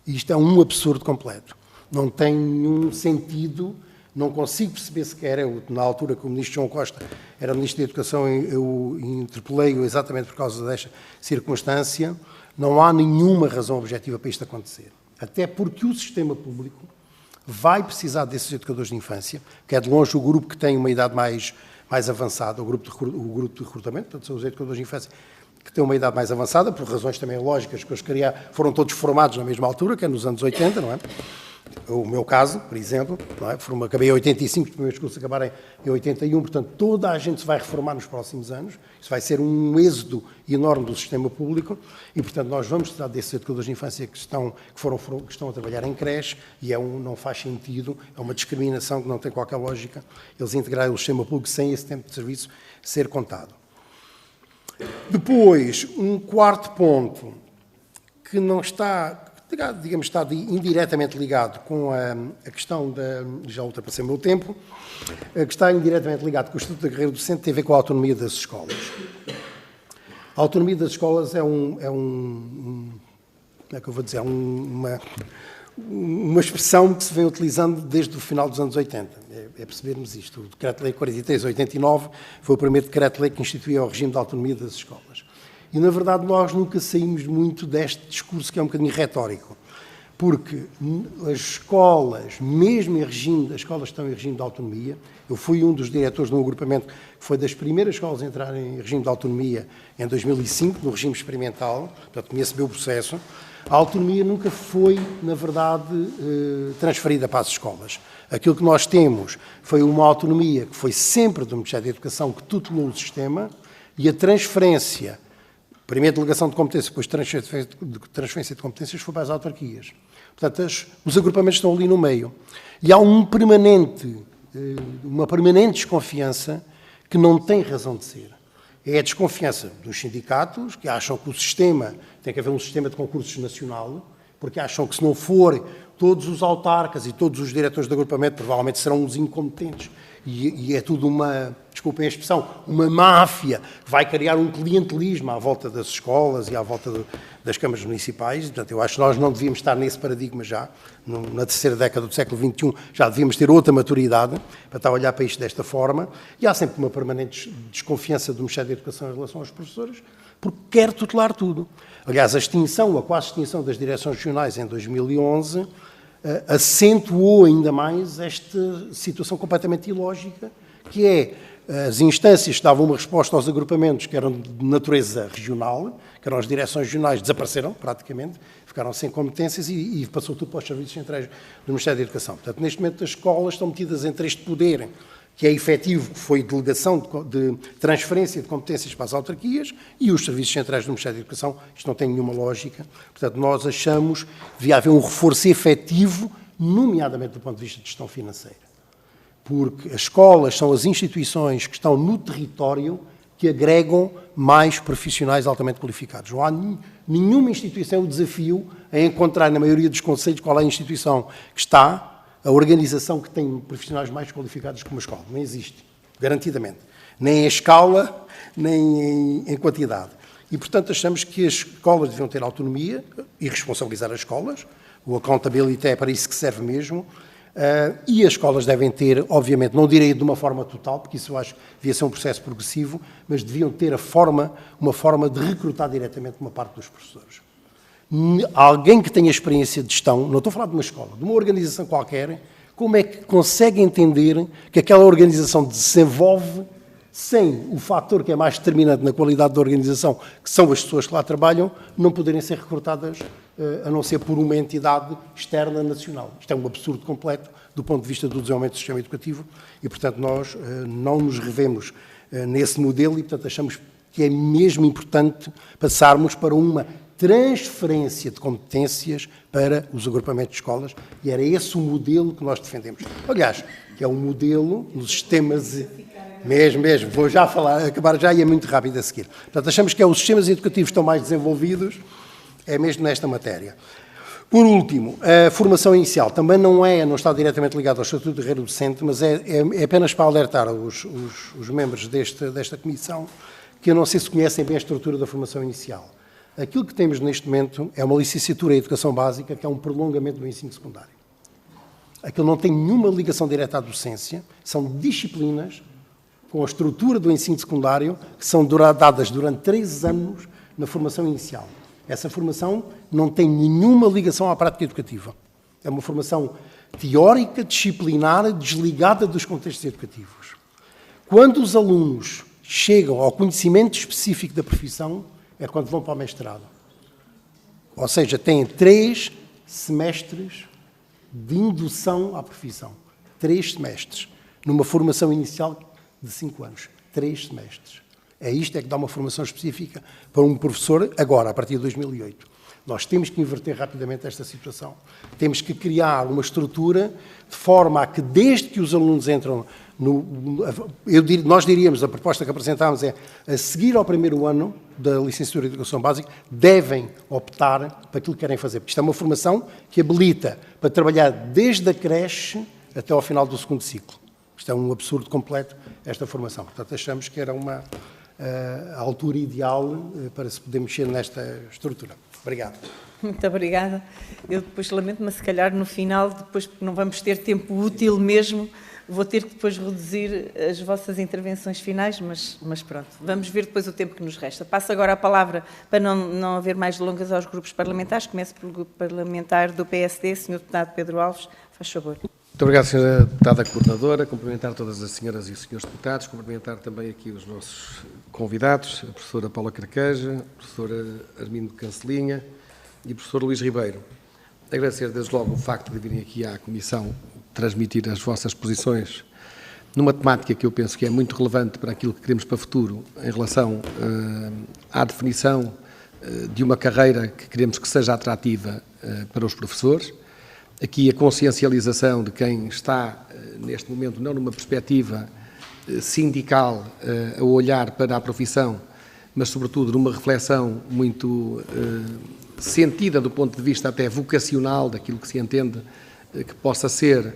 Isto é um absurdo completo. Não tem nenhum sentido, não consigo perceber sequer. Na altura que o ministro João Costa era ministro da Educação, eu interpelei-o exatamente por causa desta circunstância. Não há nenhuma razão objetiva para isto acontecer. Até porque o sistema público vai precisar desses educadores de infância, que é de longe o grupo que tem uma idade mais avançada, o grupo de recrutamento, portanto, são os educadores de infância que têm uma idade mais avançada, por razões também lógicas, que foram todos formados na mesma altura, que é nos anos 80, não é? O meu caso, por exemplo, não é? Acabei em 85, os primeiros cursos acabaram em 81, portanto, toda a gente se vai reformar nos próximos anos. Isso vai ser um êxodo enorme do sistema público e, portanto, nós vamos precisar desses educadores de infância que estão a trabalhar em creche e não faz sentido, é uma discriminação que não tem qualquer lógica, eles integrarem o sistema público sem esse tempo de serviço ser contado. Depois, um quarto ponto que não está, digamos, está indiretamente ligado com a questão já ultrapassei o meu tempo, que está indiretamente ligado com o Estatuto da Carreira Docente, tem a ver com a autonomia das escolas. A autonomia das escolas como é que eu vou dizer, uma expressão que se vem utilizando desde o final dos anos 80. É percebermos isto. O Decreto-Lei 43/89 foi o primeiro Decreto-Lei que instituía o regime de autonomia das escolas. E, na verdade, nós nunca saímos muito deste discurso que é um bocadinho retórico, porque as escolas, mesmo em regime, as escolas estão em regime de autonomia. Eu fui um dos diretores de um agrupamento que foi das primeiras escolas a entrar em regime de autonomia em 2005, no regime experimental, portanto, conheço bem o processo. A autonomia nunca foi, na verdade, transferida para as escolas. Aquilo que nós temos foi uma autonomia que foi sempre do Ministério da Educação que tutelou o sistema e a transferência, primeiro delegação de competências, depois transferência de competências, foi para as autarquias. Portanto, os agrupamentos estão ali no meio. E há uma permanente desconfiança que não tem razão de ser. É a desconfiança dos sindicatos, que acham que o sistema, tem que haver um sistema de concursos nacional, porque acham que se não for todos os autarcas e todos os diretores de agrupamento provavelmente serão uns incompetentes. E é tudo uma, desculpem a expressão, uma máfia que vai criar um clientelismo à volta das escolas e à volta das câmaras municipais. Portanto, eu acho que nós não devíamos estar nesse paradigma já. Na terceira década do século XXI já devíamos ter outra maturidade para estar a olhar para isto desta forma. E há sempre uma permanente desconfiança do Ministério da Educação em relação aos professores, porque quer tutelar tudo. Aliás, a quase extinção das direções regionais em 2011 acentuou ainda mais esta situação completamente ilógica, que é as instâncias que davam uma resposta aos agrupamentos que eram de natureza regional, que eram as direções regionais, desapareceram praticamente, ficaram sem competências e passou tudo para os serviços centrais do Ministério da Educação. Portanto, neste momento as escolas estão metidas entre este poder, que é efetivo, que foi delegação de transferência de competências para as autarquias, e os serviços centrais do Ministério da Educação. Isto não tem nenhuma lógica. Portanto, nós achamos que devia haver um reforço efetivo, nomeadamente do ponto de vista de gestão financeira. Porque as escolas são as instituições que estão no território que agregam mais profissionais altamente qualificados. Não há nenhuma instituição o desafio a encontrar, na maioria dos concelhos, qual é a instituição que está, a organização que tem profissionais mais qualificados que uma escola. Não existe, garantidamente. Nem em escala, nem em quantidade. E, portanto, achamos que as escolas deviam ter autonomia e responsabilizar as escolas. O accountability é para isso que serve mesmo. E as escolas devem ter, obviamente, não direi de uma forma total, porque isso eu acho que devia ser um processo progressivo, mas deviam ter uma forma de recrutar diretamente uma parte dos professores. Alguém que tenha experiência de gestão, não estou a falar de uma escola, de uma organização qualquer, como é que consegue entender que aquela organização desenvolve sem o fator que é mais determinante na qualidade da organização, que são as pessoas que lá trabalham, não poderem ser recrutadas a não ser por uma entidade externa nacional. Isto é um absurdo completo do ponto de vista do desenvolvimento do sistema educativo e, portanto, nós não nos revemos nesse modelo e, portanto, achamos que é mesmo importante passarmos para uma transferência de competências para os agrupamentos de escolas e era esse o modelo que nós defendemos. Aliás, que é um modelo nos sistemas... Mesmo, vou já falar, acabar já e é muito rápido a seguir. Portanto, achamos que os sistemas educativos estão mais desenvolvidos, é mesmo nesta matéria. Por último, a formação inicial também não está diretamente ligada ao Estatuto de Carreira Docente, mas é apenas para alertar os membros desta comissão que eu não sei se conhecem bem a estrutura da formação inicial. Aquilo que temos neste momento é uma licenciatura em Educação Básica, que é um prolongamento do ensino secundário. Aquilo não tem nenhuma ligação direta à docência, são disciplinas com a estrutura do ensino secundário que são dadas durante 3 anos na formação inicial. Essa formação não tem nenhuma ligação à prática educativa. É uma formação teórica, disciplinar, desligada dos contextos educativos. Quando os alunos chegam ao conhecimento específico da profissão, é quando vão para o mestrado. Ou seja, têm 3 semestres de indução à profissão. 3 semestres. Numa formação inicial de 5 anos. 3 semestres. É isto que dá uma formação específica para um professor agora, a partir de 2008. Nós temos que inverter rapidamente esta situação. Temos que criar uma estrutura de forma a que, desde que os alunos entram nós diríamos, a proposta que apresentámos é, a seguir ao primeiro ano da licenciatura de Educação Básica, devem optar para aquilo que querem fazer. Porque isto é uma formação que habilita para trabalhar desde a creche até ao final do segundo ciclo. Isto é um absurdo completo, esta formação. Portanto, achamos que era a altura ideal para se poder mexer nesta estrutura. Obrigado. Muito obrigada. Eu depois lamento, mas se calhar no final, depois não vamos ter tempo útil mesmo, vou ter que depois reduzir as vossas intervenções finais, mas pronto, vamos ver depois o tempo que nos resta. Passo agora a palavra, para não haver mais delongas, aos grupos parlamentares. Começo pelo grupo parlamentar do PSD, Sr. Deputado Pedro Alves, faz favor. Muito obrigado, Sra. Deputada Coordenadora. Cumprimentar todas as senhoras e os senhores deputados, cumprimentar também aqui os nossos convidados, a professora Paula Carqueja, a professora Armindo Cancelinha e o professor Luís Ribeiro. Agradecer desde logo o facto de virem aqui à Comissão transmitir as vossas posições numa temática que eu penso que é muito relevante para aquilo que queremos para o futuro em relação à definição de uma carreira que queremos que seja atrativa para os professores. Aqui a consciencialização de quem está, neste momento, não numa perspectiva sindical, a olhar para a profissão, mas, sobretudo, numa reflexão muito sentida do ponto de vista até vocacional, daquilo que se entende que possa ser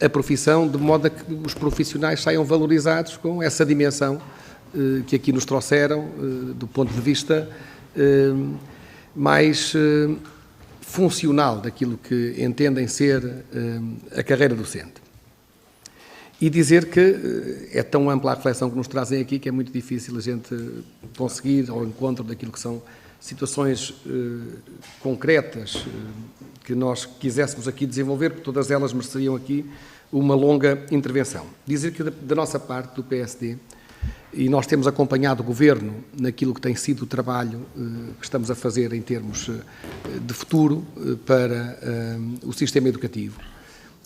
a profissão, de modo a que os profissionais saiam valorizados com essa dimensão que aqui nos trouxeram, do ponto de vista mais funcional daquilo que entendem ser a carreira docente. E dizer que é tão ampla a reflexão que nos trazem aqui que é muito difícil a gente conseguir ao encontro daquilo que são situações concretas que nós quiséssemos aqui desenvolver, porque todas elas mereceriam aqui uma longa intervenção. Dizer que da nossa parte, do PSD, e nós temos acompanhado o Governo naquilo que tem sido o trabalho que estamos a fazer em termos de futuro para o sistema educativo,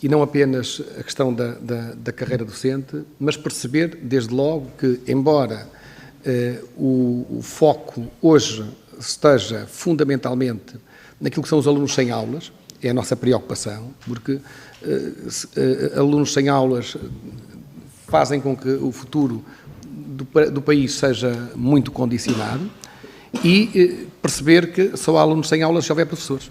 e não apenas a questão da carreira docente, mas perceber, desde logo, que, embora o foco hoje esteja fundamentalmente naquilo que são os alunos sem aulas, é a nossa preocupação, porque alunos sem aulas fazem com que o futuro do país seja muito condicionado, e perceber que só há alunos sem aulas se houver professores.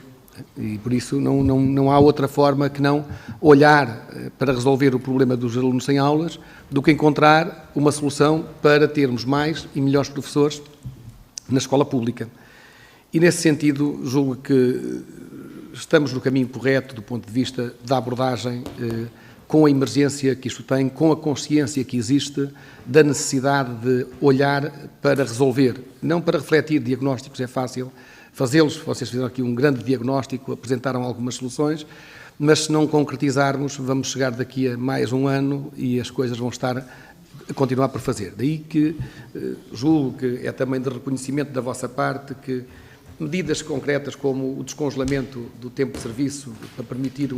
E por isso não há outra forma que não olhar para resolver o problema dos alunos sem aulas do que encontrar uma solução para termos mais e melhores professores na escola pública. E nesse sentido julgo que estamos no caminho correto do ponto de vista da abordagem com a emergência que isto tem, com a consciência que existe da necessidade de olhar para resolver, não para refletir diagnósticos, é fácil fazê-los, vocês fizeram aqui um grande diagnóstico, apresentaram algumas soluções, mas se não concretizarmos, vamos chegar daqui a mais um ano e as coisas vão estar a continuar por fazer. Daí que julgo que é também de reconhecimento da vossa parte que medidas concretas como o descongelamento do tempo de serviço para permitir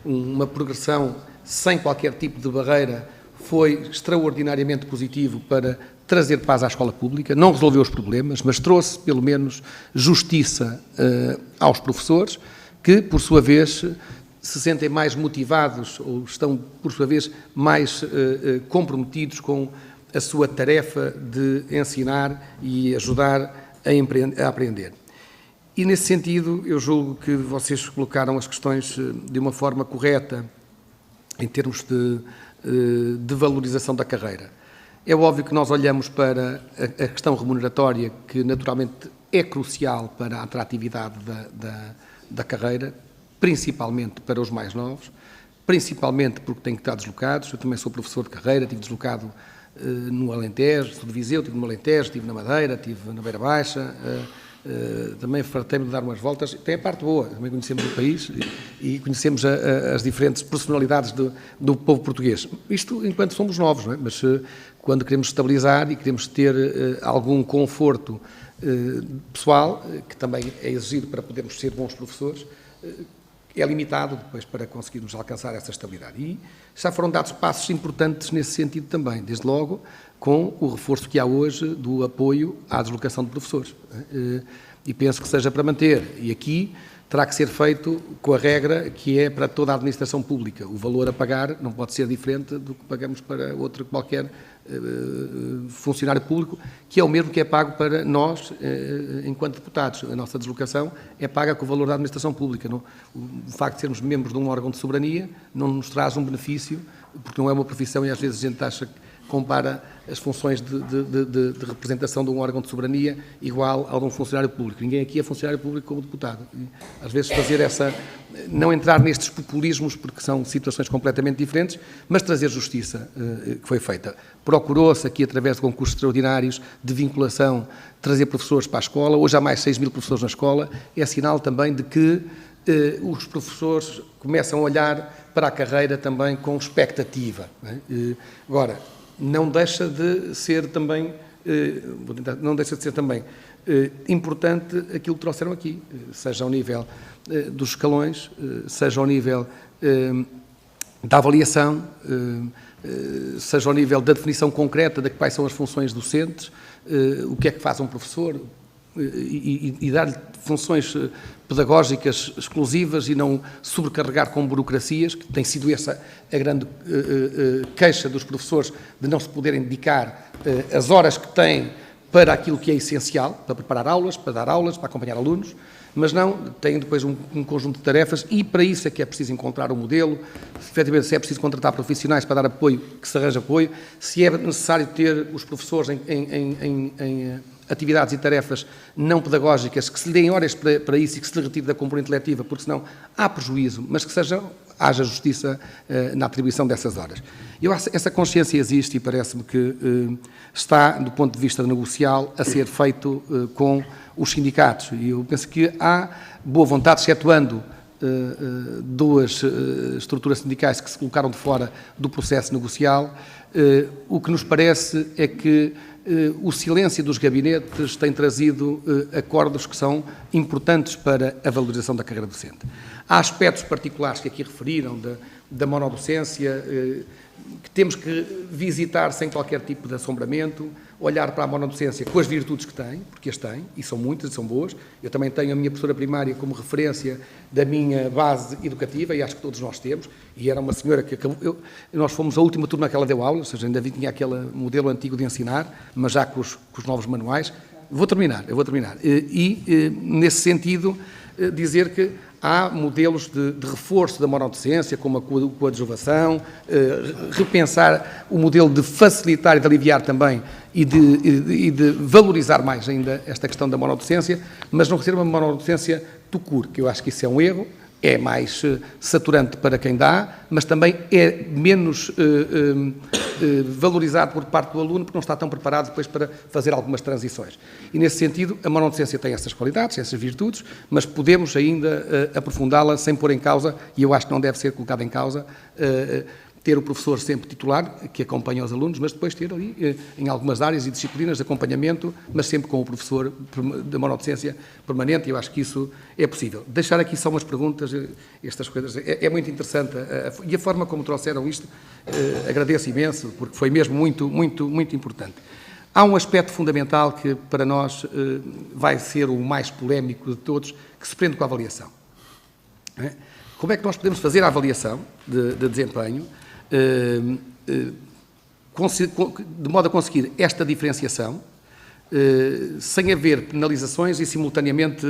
uma progressão sem qualquer tipo de barreira foi extraordinariamente positivo para trazer paz à escola pública, não resolveu os problemas, mas trouxe, pelo menos, justiça aos professores, que, por sua vez, se sentem mais motivados ou estão, por sua vez, mais comprometidos com a sua tarefa de ensinar e ajudar a aprender. E, nesse sentido, eu julgo que vocês colocaram as questões de uma forma correta em termos de valorização da carreira. É óbvio que nós olhamos para a questão remuneratória, que naturalmente é crucial para a atratividade da carreira, principalmente para os mais novos, principalmente porque têm que estar deslocados. Eu também sou professor de carreira, estive deslocado no Alentejo, sou de Viseu, estive no Alentejo, estive na Madeira, estive na Beira Baixa, também fartei-me de dar umas voltas. Tem a parte boa, também conhecemos o país e conhecemos as diferentes personalidades do povo português. Isto enquanto somos novos, não é? Mas quando queremos estabilizar e queremos ter algum conforto pessoal, que também é exigido para podermos ser bons professores, é limitado depois para conseguirmos alcançar essa estabilidade. E já foram dados passos importantes nesse sentido também, desde logo com o reforço que há hoje do apoio à deslocação de professores. E penso que seja para manter. E aqui terá que ser feito com a regra que é para toda a administração pública. O valor a pagar não pode ser diferente do que pagamos para outro qualquer funcionário público, que é o mesmo que é pago para nós, enquanto deputados. A nossa deslocação é paga com o valor da administração pública. Não, o facto de sermos membros de um órgão de soberania não nos traz um benefício, porque não é uma profissão e às vezes a gente acha que compara as funções de representação de um órgão de soberania igual ao de um funcionário público. Ninguém aqui é funcionário público como deputado. E, às vezes fazer não entrar nestes populismos, porque são situações completamente diferentes, mas trazer justiça que foi feita. Procurou-se aqui, através de concursos extraordinários de vinculação, trazer professores para a escola. Hoje há mais 6.000 professores na escola. É sinal também de que os professores começam a olhar para a carreira também com expectativa. Não é? Agora, não deixa de ser também, importante aquilo que trouxeram aqui, seja ao nível dos escalões, seja ao nível da avaliação, seja ao nível da definição concreta de quais são as funções docentes, o que é que faz um professor, e dar-lhe funções pedagógicas exclusivas e não sobrecarregar com burocracias, que tem sido essa a grande queixa dos professores, de não se poderem dedicar as horas que têm para aquilo que é essencial, para preparar aulas, para dar aulas, para acompanhar alunos, mas não, têm depois um conjunto de tarefas e para isso é que é preciso encontrar um modelo, efetivamente se é preciso contratar profissionais para dar apoio, que se arranje apoio, se é necessário ter os professores em atividades e tarefas não pedagógicas, que se lhe deem horas para isso e que se lhe retire da componente letiva, porque senão há prejuízo, mas que haja justiça na atribuição dessas horas. Essa consciência existe e parece-me que está, do ponto de vista negocial, a ser feito com os sindicatos. E eu penso que há boa vontade, excetuando duas estruturas sindicais que se colocaram de fora do processo negocial. O que nos parece é que o silêncio dos gabinetes tem trazido acordos que são importantes para a valorização da carreira docente. Há aspectos particulares que aqui referiram, da monodocência, que temos que visitar sem qualquer tipo de assombramento, olhar para a monodocência com as virtudes que tem, porque as tem, e são muitas, e são boas. Eu também tenho a minha professora primária como referência da minha base educativa, e acho que todos nós temos, e era uma senhora que acabou... nós fomos a última turma que ela deu aula, ou seja, ainda tinha aquele modelo antigo de ensinar, mas já com os novos manuais. Eu vou terminar. Nesse sentido, dizer que há modelos de reforço da monodocência, como a coadjuvação, repensar o modelo de facilitar e de aliviar também e de valorizar mais ainda esta questão da monodocência, mas não ser uma monodocência tucur, que eu acho que isso é um erro, é mais saturante para quem dá, mas também é menos valorizado por parte do aluno, porque não está tão preparado depois para fazer algumas transições. E, nesse sentido, a monodocência tem essas qualidades, essas virtudes, mas podemos ainda aprofundá-la sem pôr em causa, e eu acho que não deve ser colocado em causa, ter o professor sempre titular, que acompanha os alunos, mas depois ter ali, em algumas áreas e disciplinas de acompanhamento, mas sempre com o professor da monodocência permanente, e eu acho que isso é possível. Deixar aqui só umas perguntas, estas coisas, é muito interessante, e a forma como trouxeram isto, agradeço imenso, porque foi mesmo muito, muito, muito importante. Há um aspecto fundamental que, para nós, vai ser o mais polémico de todos, que se prende com a avaliação. Como é que nós podemos fazer a avaliação de desempenho de modo a conseguir esta diferenciação sem haver penalizações e simultaneamente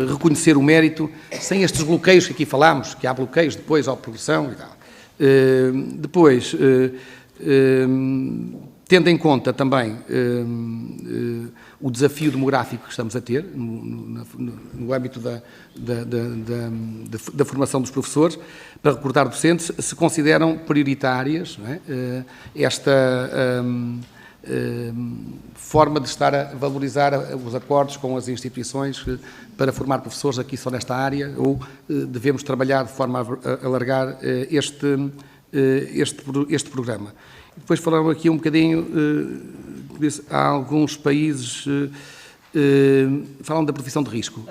reconhecer o mérito, sem estes bloqueios que aqui falámos, que há bloqueios depois à progressão e tal. Depois, tendo em conta também o desafio demográfico que estamos a ter no âmbito da formação dos professores, para recrutar docentes, se consideram prioritárias, não é? Esta forma de estar a valorizar os acordos com as instituições para formar professores aqui só nesta área, ou devemos trabalhar de forma a alargar este programa. Depois falaram aqui um bocadinho, há alguns países, falam da profissão de risco.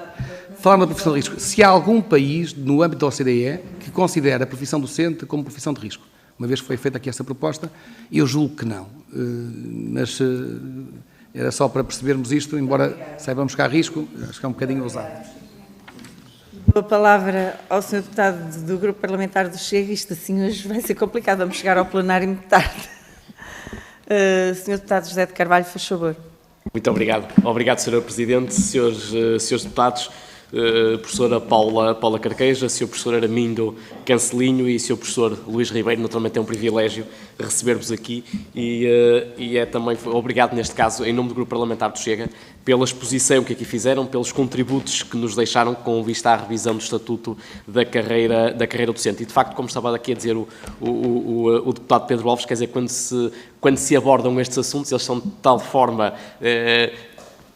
Falaram da profissão de risco. Se há algum país, no âmbito da OCDE, que considera a profissão docente como profissão de risco, uma vez que foi feita aqui essa proposta, eu julgo que não. Mas era só para percebermos isto, embora saibamos que há risco, acho que é um bocadinho ousado. Dou a palavra ao Sr. Deputado do Grupo Parlamentar do Chega. Isto assim hoje vai ser complicado, vamos chegar ao plenário muito tarde. Sr. Deputado José de Carvalho, faz favor. Muito obrigado. Obrigado, Sra. Presidente, senhores deputados, professora Paula Carqueja, Sr. professor Armindo Cancelinho e Sr. professor Luís Ribeiro. Naturalmente é um privilégio receber-vos aqui e é também obrigado, neste caso, em nome do Grupo Parlamentar do Chega, pela exposição que aqui fizeram, pelos contributos que nos deixaram com vista à revisão do Estatuto da carreira docente. E, de facto, como estava aqui a dizer o deputado Pedro Alves, quer dizer, quando se abordam estes assuntos, eles são de tal forma...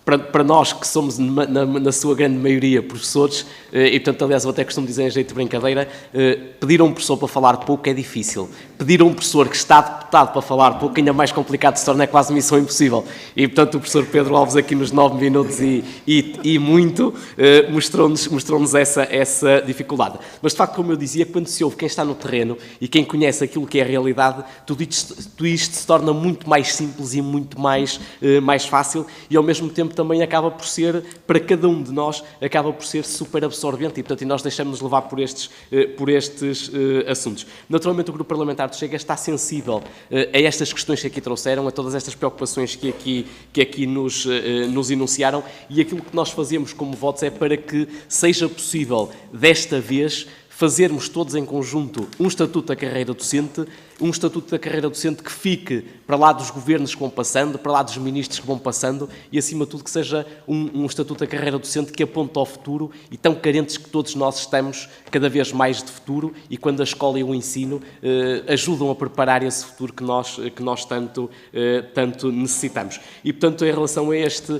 Para nós que somos, na sua grande maioria, professores, e portanto, aliás, eu até costumo dizer em jeito de brincadeira, pedir a um professor para falar pouco é difícil. Pedir a um professor que está deputado para falar pouco, ainda mais complicado se torna, é quase missão impossível. E, portanto, o professor Pedro Alves, aqui nos 9 minutos e muito, mostrou-nos essa dificuldade. Mas, de facto, como eu dizia, quando se ouve quem está no terreno e quem conhece aquilo que é a realidade, tudo isto se torna muito mais simples e muito mais fácil e, ao mesmo tempo, também acaba por ser, para cada um de nós, acaba por ser super absorvente e, portanto, nós deixamos-nos levar por estes assuntos. Naturalmente, o Grupo Parlamentar do Chega está sensível a estas questões que aqui trouxeram, a todas estas preocupações que aqui nos enunciaram, e aquilo que nós fazemos como votos é para que seja possível, desta vez, fazermos todos em conjunto um Estatuto da Carreira Docente, um Estatuto da Carreira Docente que fique para lá dos governos que vão passando, para lá dos ministros que vão passando e, acima de tudo, que seja um Estatuto da Carreira Docente que aponte ao futuro, e tão carentes que todos nós estamos cada vez mais de futuro, e quando a escola e o ensino ajudam a preparar esse futuro que nós tanto necessitamos. E, portanto, em relação a este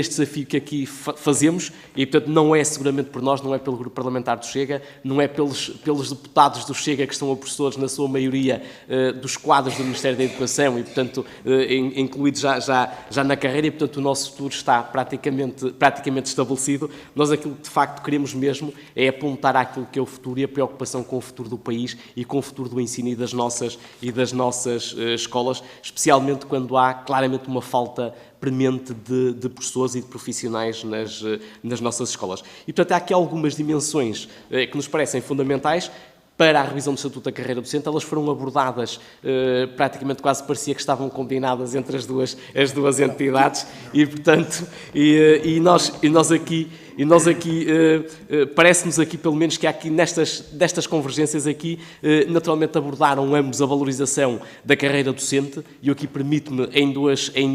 desafio que aqui fazemos, e, portanto, não é seguramente por nós, não é pelo Grupo Parlamentar do Chega, não é pelos deputados do Chega, que são professores, na sua maioria, dos quadros do Ministério da Educação e, portanto, incluídos já na carreira, e, portanto, o nosso futuro está praticamente estabelecido. Nós aquilo que, de facto, queremos mesmo é apontar àquilo que é o futuro e a preocupação com o futuro do país e com o futuro do ensino e das nossas escolas, especialmente quando há claramente uma falta premente de professores e de profissionais nas nossas escolas. E, portanto, há aqui algumas dimensões que nos parecem fundamentais para a revisão do Estatuto da Carreira Docente. Elas foram abordadas, praticamente quase parecia que estavam combinadas entre as duas entidades, e, portanto, nós aqui parece-nos aqui, pelo menos, que há aqui destas convergências aqui, naturalmente abordaram ambos a valorização da carreira docente, e eu aqui permito-me em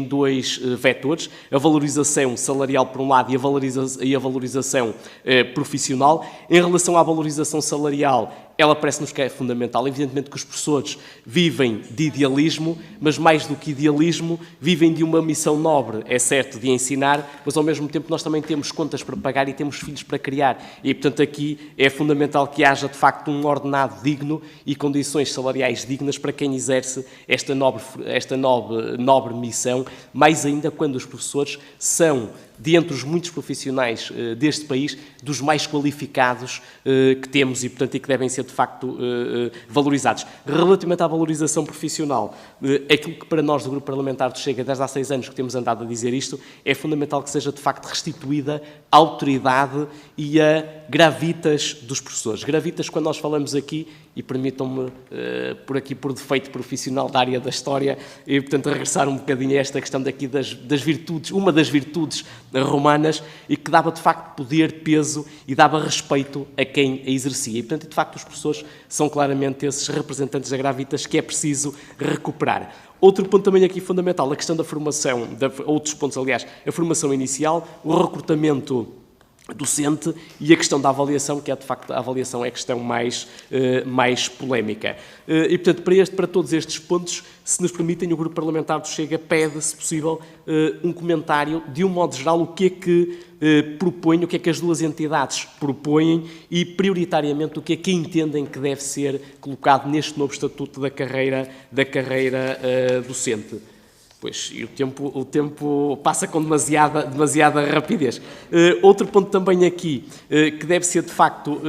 dois vetores: a valorização salarial por um lado e a valorização profissional. Em relação à valorização salarial, ela parece-nos que é fundamental. Evidentemente que os professores vivem de idealismo, mas mais do que idealismo, vivem de uma missão nobre, é certo, de ensinar, mas ao mesmo tempo nós também temos contas para pagar e temos filhos para criar. E, portanto, aqui é fundamental que haja, de facto, um ordenado digno e condições salariais dignas para quem exerce esta nobre missão, mais ainda quando os professores são, de entre os muitos profissionais deste país, dos mais qualificados que temos e, portanto, que devem ser, de facto, valorizados. Relativamente à valorização profissional, aquilo que para nós do Grupo Parlamentar do Chega, desde há 6 anos que temos andado a dizer isto, é fundamental que seja, de facto, restituída a autoridade e a gravitas dos professores. Gravitas, quando nós falamos aqui, e permitam-me, por defeito profissional da área da história, e, portanto, regressar um bocadinho a esta questão daqui das virtudes, uma das virtudes romanas, e que dava, de facto, poder, peso e dava respeito a quem a exercia. E, portanto, de facto, os professores são claramente esses representantes da gravitas que é preciso recuperar. Outro ponto também aqui fundamental, a questão da formação, outros pontos, aliás, a formação inicial, o recrutamento docente e a questão da avaliação, que é, de facto, a avaliação é a questão mais polémica. E, portanto, para todos estes pontos, se nos permitem, o Grupo Parlamentar do Chega pede, se possível, um comentário, de um modo geral, o que é que propõem, o que é que as duas entidades propõem e, prioritariamente, o que é que entendem que deve ser colocado neste novo Estatuto da carreira docente. Pois, e o tempo passa com demasiada rapidez. Outro ponto também aqui, que deve ser, de facto,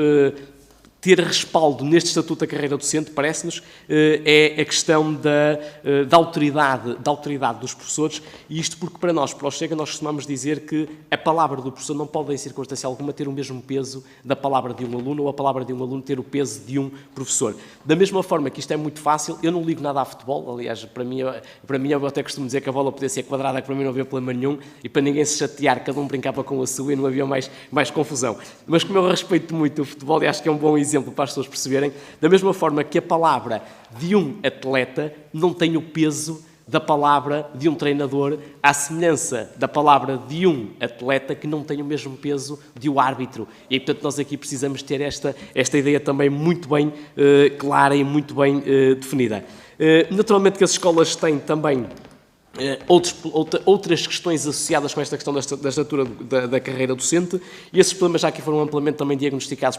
ter respaldo neste Estatuto da Carreira Docente, parece-nos, é a questão da autoridade dos professores, e isto porque para nós, para o Chega, nós costumamos dizer que a palavra do professor não pode, em circunstância alguma, ter o mesmo peso da palavra de um aluno, ou a palavra de um aluno ter o peso de um professor. Da mesma forma que isto é muito fácil, eu não ligo nada a futebol, aliás, para mim eu até costumo dizer que a bola podia ser quadrada, que para mim não havia problema nenhum, e para ninguém se chatear, cada um brincava com a sua e não havia mais confusão. Mas como eu respeito muito o futebol, e acho que é um bom exemplo para as pessoas perceberem, da mesma forma que a palavra de um atleta não tem o peso da palavra de um treinador, à semelhança da palavra de um atleta que não tem o mesmo peso de um árbitro. E, portanto, nós aqui precisamos ter esta ideia também muito bem clara e muito bem definida. Naturalmente que as escolas têm também outras questões associadas com esta questão da estatura da carreira docente, e esses problemas já aqui foram amplamente também diagnosticados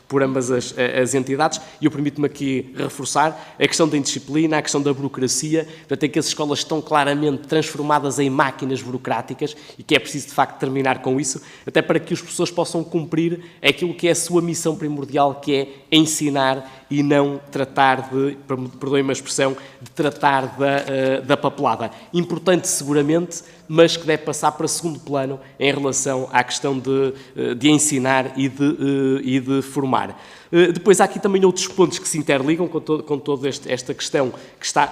por ambas as entidades, e eu permito-me aqui reforçar a questão da indisciplina, a questão da burocracia. Portanto, é que as escolas estão claramente transformadas em máquinas burocráticas e que é preciso, de facto, terminar com isso, até para que os professores possam cumprir aquilo que é a sua missão primordial, que é ensinar e não tratar perdoem-me a expressão, de tratar da papelada. Importante, seguramente, mas que deve passar para segundo plano em relação à questão de ensinar e de formar. Depois há aqui também outros pontos que se interligam com toda esta questão que está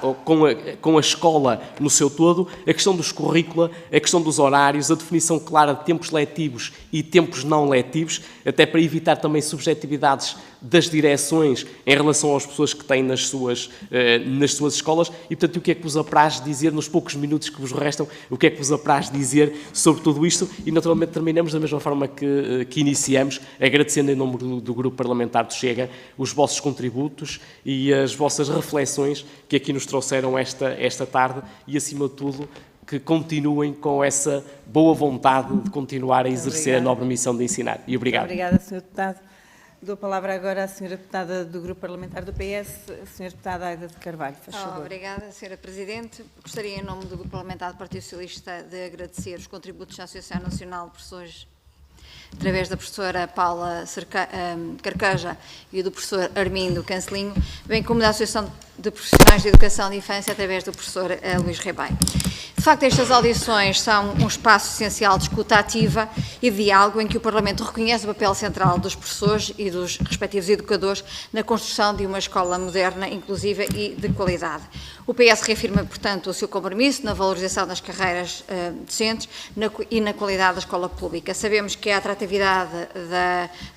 com a escola no seu todo, a questão dos currícula, a questão dos horários, a definição clara de tempos letivos e tempos não letivos, até para evitar também subjetividades das direções em relação às pessoas que têm nas suas escolas e, portanto, o que é que vos apraz dizer, nos poucos minutos que vos restam, o que é que vos apraz dizer sobre tudo isto e, naturalmente, terminamos da mesma forma que iniciamos, agradecendo em nome do Grupo Parlamentar do Chega os vossos contributos e as vossas reflexões que aqui nos trouxeram esta tarde e, acima de tudo, que continuem com essa boa vontade de continuar a exercer a nobre missão de ensinar. E obrigado. Obrigada, Sr. Deputado. Dou a palavra agora à Sra. Deputada do Grupo Parlamentar do PS, a Sra. Deputada Aida de Carvalho. Faz favor. Obrigada, Sra. Presidente. Gostaria, em nome do Grupo Parlamentar do Partido Socialista, de agradecer os contributos da Associação Nacional de Professores, através da professora Paula Carqueja e do professor Armindo Cancelinho, bem como da Associação de Profissionais de Educação de Infância, através do professor Luís Ribeiro. De facto, estas audições são um espaço essencial de escuta ativa e de diálogo em que o Parlamento reconhece o papel central dos professores e dos respectivos educadores na construção de uma escola moderna, inclusiva e de qualidade. O PS reafirma, portanto, o seu compromisso na valorização das carreiras docentes e na qualidade da escola pública. Sabemos que a atratividade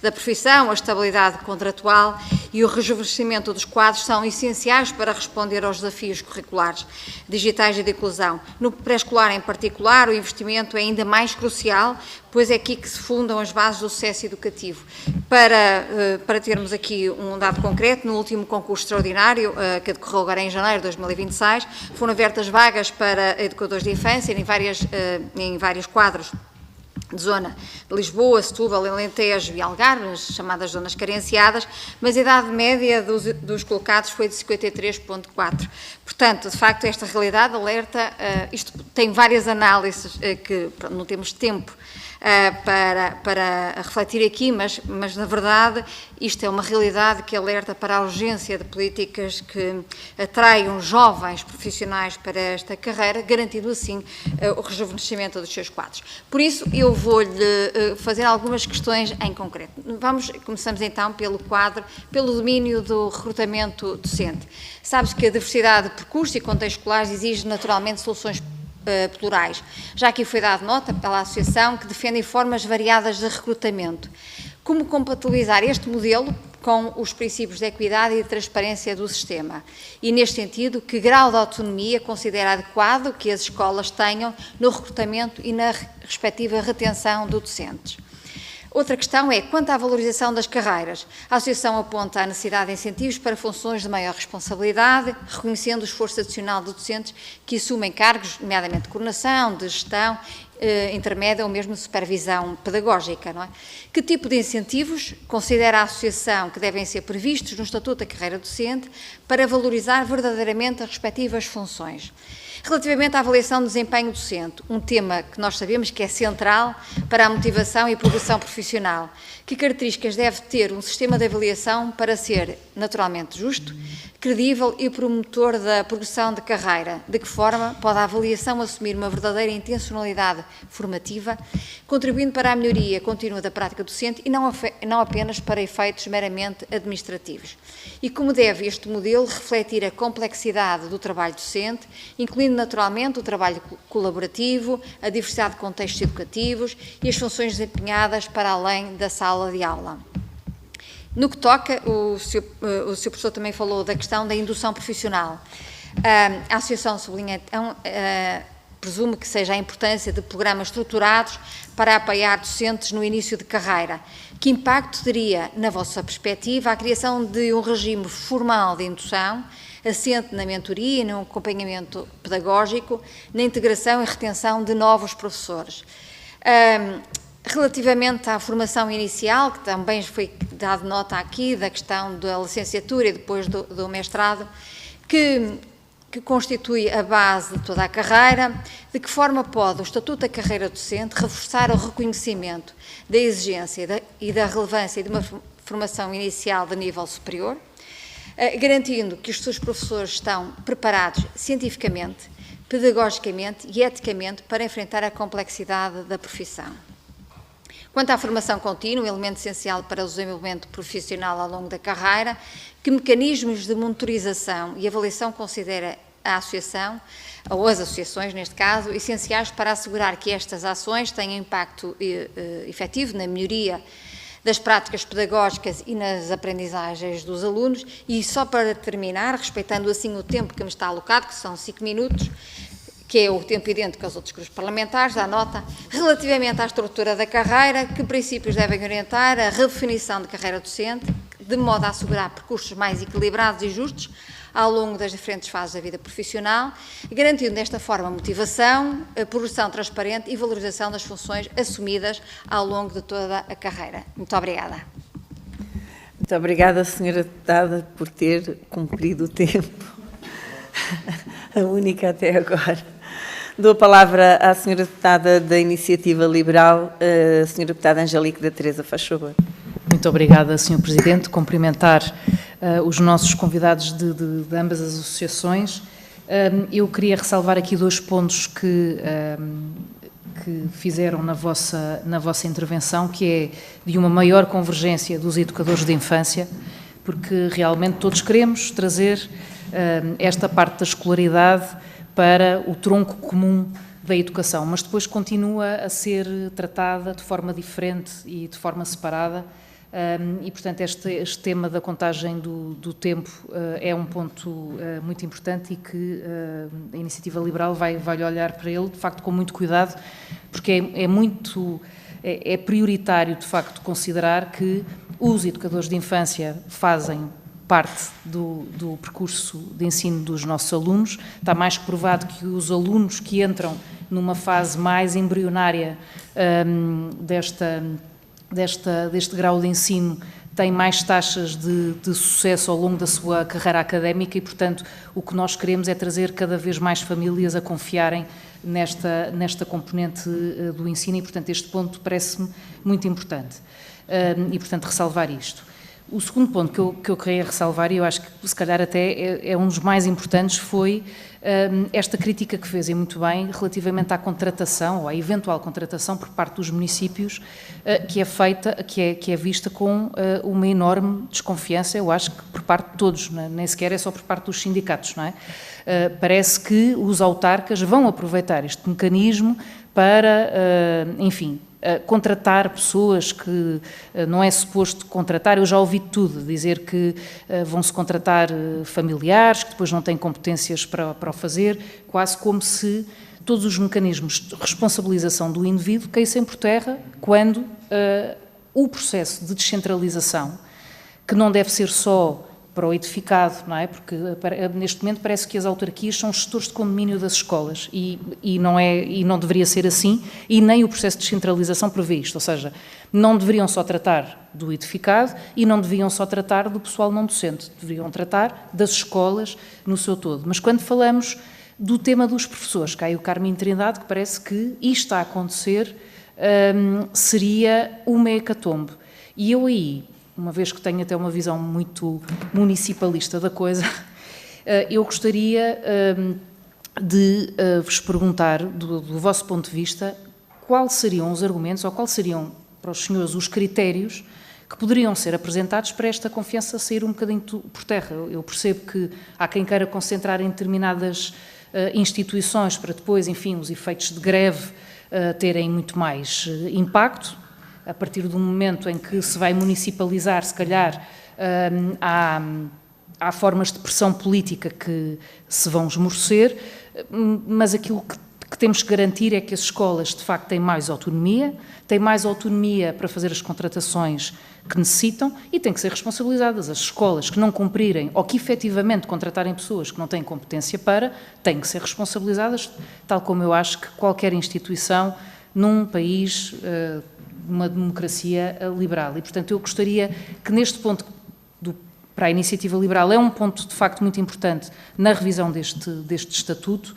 da profissão, a estabilidade contratual e o rejuvenescimento dos quadros são essenciais para responder aos desafios curriculares, digitais e de inclusão. No pré-escolar, em particular, o investimento é ainda mais crucial, pois é aqui que se fundam as bases do sucesso educativo. Para termos aqui um dado concreto, no último concurso extraordinário, que decorreu agora em janeiro de 2026, foram abertas vagas para educadores de infância em vários quadros de zona de Lisboa, Setúbal, Alentejo e Algarve, as chamadas zonas carenciadas, mas a idade média dos colocados foi de 53,4. Portanto, de facto, esta realidade alerta, isto tem várias análises que não temos tempo para refletir aqui, mas na verdade isto é uma realidade que alerta para a urgência de políticas que atraiam jovens profissionais para esta carreira, garantindo assim o rejuvenescimento dos seus quadros. Por isso, eu vou-lhe fazer algumas questões em concreto. Começamos então pelo domínio do recrutamento docente. Sabe-se que a diversidade de percursos e contextos escolares exige naturalmente soluções plurais. Já aqui foi dado nota pela Associação que defendem formas variadas de recrutamento. Como compatibilizar este modelo com os princípios de equidade e de transparência do sistema? E, neste sentido, que grau de autonomia considera adequado que as escolas tenham no recrutamento e na respectiva retenção de docentes? Outra questão é, quanto à valorização das carreiras, a Associação aponta a necessidade de incentivos para funções de maior responsabilidade, reconhecendo o esforço adicional de docentes que assumem cargos, nomeadamente de coordenação, de gestão, intermédia ou mesmo de supervisão pedagógica, não é? Que tipo de incentivos considera a Associação que devem ser previstos no Estatuto da Carreira Docente para valorizar verdadeiramente as respectivas funções? Relativamente à avaliação do desempenho docente, um tema que nós sabemos que é central para a motivação e progressão profissional, que características deve ter um sistema de avaliação para ser naturalmente justo, credível e promotor da progressão de carreira? De que forma pode a avaliação assumir uma verdadeira intencionalidade formativa, contribuindo para a melhoria contínua da prática docente e não apenas para efeitos meramente administrativos? E como deve este modelo refletir a complexidade do trabalho docente, incluindo naturalmente o trabalho colaborativo, a diversidade de contextos educativos e as funções desempenhadas para além da sala de aula? No que toca, o Sr. Professor também falou da questão da indução profissional. A Associação sublinha, então, presume que seja a importância de programas estruturados para apoiar docentes no início de carreira. Que impacto teria, na vossa perspectiva, a criação de um regime formal de indução, assente na mentoria e no acompanhamento pedagógico, na integração e retenção de novos professores? Relativamente à formação inicial, que também foi dado nota aqui da questão da licenciatura e depois do mestrado, que constitui a base de toda a carreira, de que forma pode o Estatuto da Carreira Docente reforçar o reconhecimento da exigência e da relevância de uma formação inicial de nível superior, garantindo que os seus professores estão preparados cientificamente pedagogicamente e eticamente para enfrentar a complexidade da profissão. Quanto à formação contínua, elemento essencial para o desenvolvimento profissional ao longo da carreira, que mecanismos de monitorização e avaliação considera a associação, ou as associações neste caso, essenciais para assegurar que estas ações tenham impacto efetivo na melhoria das práticas pedagógicas e nas aprendizagens dos alunos. E só para terminar, respeitando assim o tempo que me está alocado, que são 5 minutos, que é o tempo idêntico aos outros grupos parlamentares, dá nota, relativamente à estrutura da carreira, que princípios devem orientar a redefinição de carreira docente, de modo a assegurar percursos mais equilibrados e justos ao longo das diferentes fases da vida profissional, garantindo desta forma motivação, a progressão transparente e valorização das funções assumidas ao longo de toda a carreira. Muito obrigada. Muito obrigada, Sra. Deputada, por ter cumprido o tempo, a única até agora. Dou a palavra à Sra. Deputada da Iniciativa Liberal, a Sra. Deputada Angélica da Teresa, faz favor. Muito obrigada, Sr. Presidente. Cumprimentar os nossos convidados de ambas as associações. Eu queria ressalvar aqui 2 pontos que fizeram na vossa intervenção, que é de uma maior convergência dos educadores de infância, porque realmente todos queremos trazer esta parte da escolaridade para o tronco comum da educação, mas depois continua a ser tratada de forma diferente e de forma separada. E, portanto, este tema da contagem do tempo é um ponto muito importante e que a Iniciativa Liberal vai olhar para ele, de facto, com muito cuidado, porque é prioritário, de facto, considerar que os educadores de infância fazem parte do percurso de ensino dos nossos alunos. Está mais que provado que os alunos que entram numa fase mais embrionária deste grau de ensino têm mais taxas de sucesso ao longo da sua carreira académica e, portanto, o que nós queremos é trazer cada vez mais famílias a confiarem nesta componente do ensino e, portanto, este ponto parece-me muito importante e, portanto, ressalvar isto. O segundo ponto que eu queria ressalvar, e eu acho que se calhar até é um dos mais importantes, foi esta crítica que fez, e muito bem, relativamente à contratação, ou à eventual contratação por parte dos municípios, que é feita, que é vista com uma enorme desconfiança, eu acho que por parte de todos, nem sequer é só por parte dos sindicatos, não é? Parece que os autarcas vão aproveitar este mecanismo para, enfim, contratar pessoas que não é suposto contratar. Eu já ouvi tudo, dizer que vão-se contratar familiares, que depois não têm competências para o fazer, quase como se todos os mecanismos de responsabilização do indivíduo caíssem por terra quando o processo de descentralização, que não deve ser só para o edificado, não é? Porque neste momento parece que as autarquias são gestores de condomínio das escolas e não deveria ser assim, e nem o processo de descentralização prevê isto, ou seja, não deveriam só tratar do edificado e não deveriam só tratar do pessoal não docente, deveriam tratar das escolas no seu todo. Mas quando falamos do tema dos professores, cá é o Carmim Trindade, que parece que isto a acontecer seria uma hecatombe. E eu aí, uma vez que tenho até uma visão muito municipalista da coisa, eu gostaria de vos perguntar, do vosso ponto de vista, quais seriam os argumentos, ou quais seriam, para os senhores, os critérios que poderiam ser apresentados para esta confiança sair um bocadinho por terra. Eu percebo que há quem queira concentrar em determinadas instituições para depois, enfim, os efeitos de greve terem muito mais impacto. A partir do momento em que se vai municipalizar, se calhar há formas de pressão política que se vão esmorecer, mas aquilo que temos que garantir é que as escolas, de facto, têm mais autonomia para fazer as contratações que necessitam e têm que ser responsabilizadas. As escolas que não cumprirem ou que efetivamente contratarem pessoas que não têm competência têm que ser responsabilizadas, tal como eu acho que qualquer instituição num país, uma democracia liberal. E, portanto, eu gostaria que neste ponto, para a Iniciativa Liberal, é um ponto de facto muito importante na revisão deste estatuto,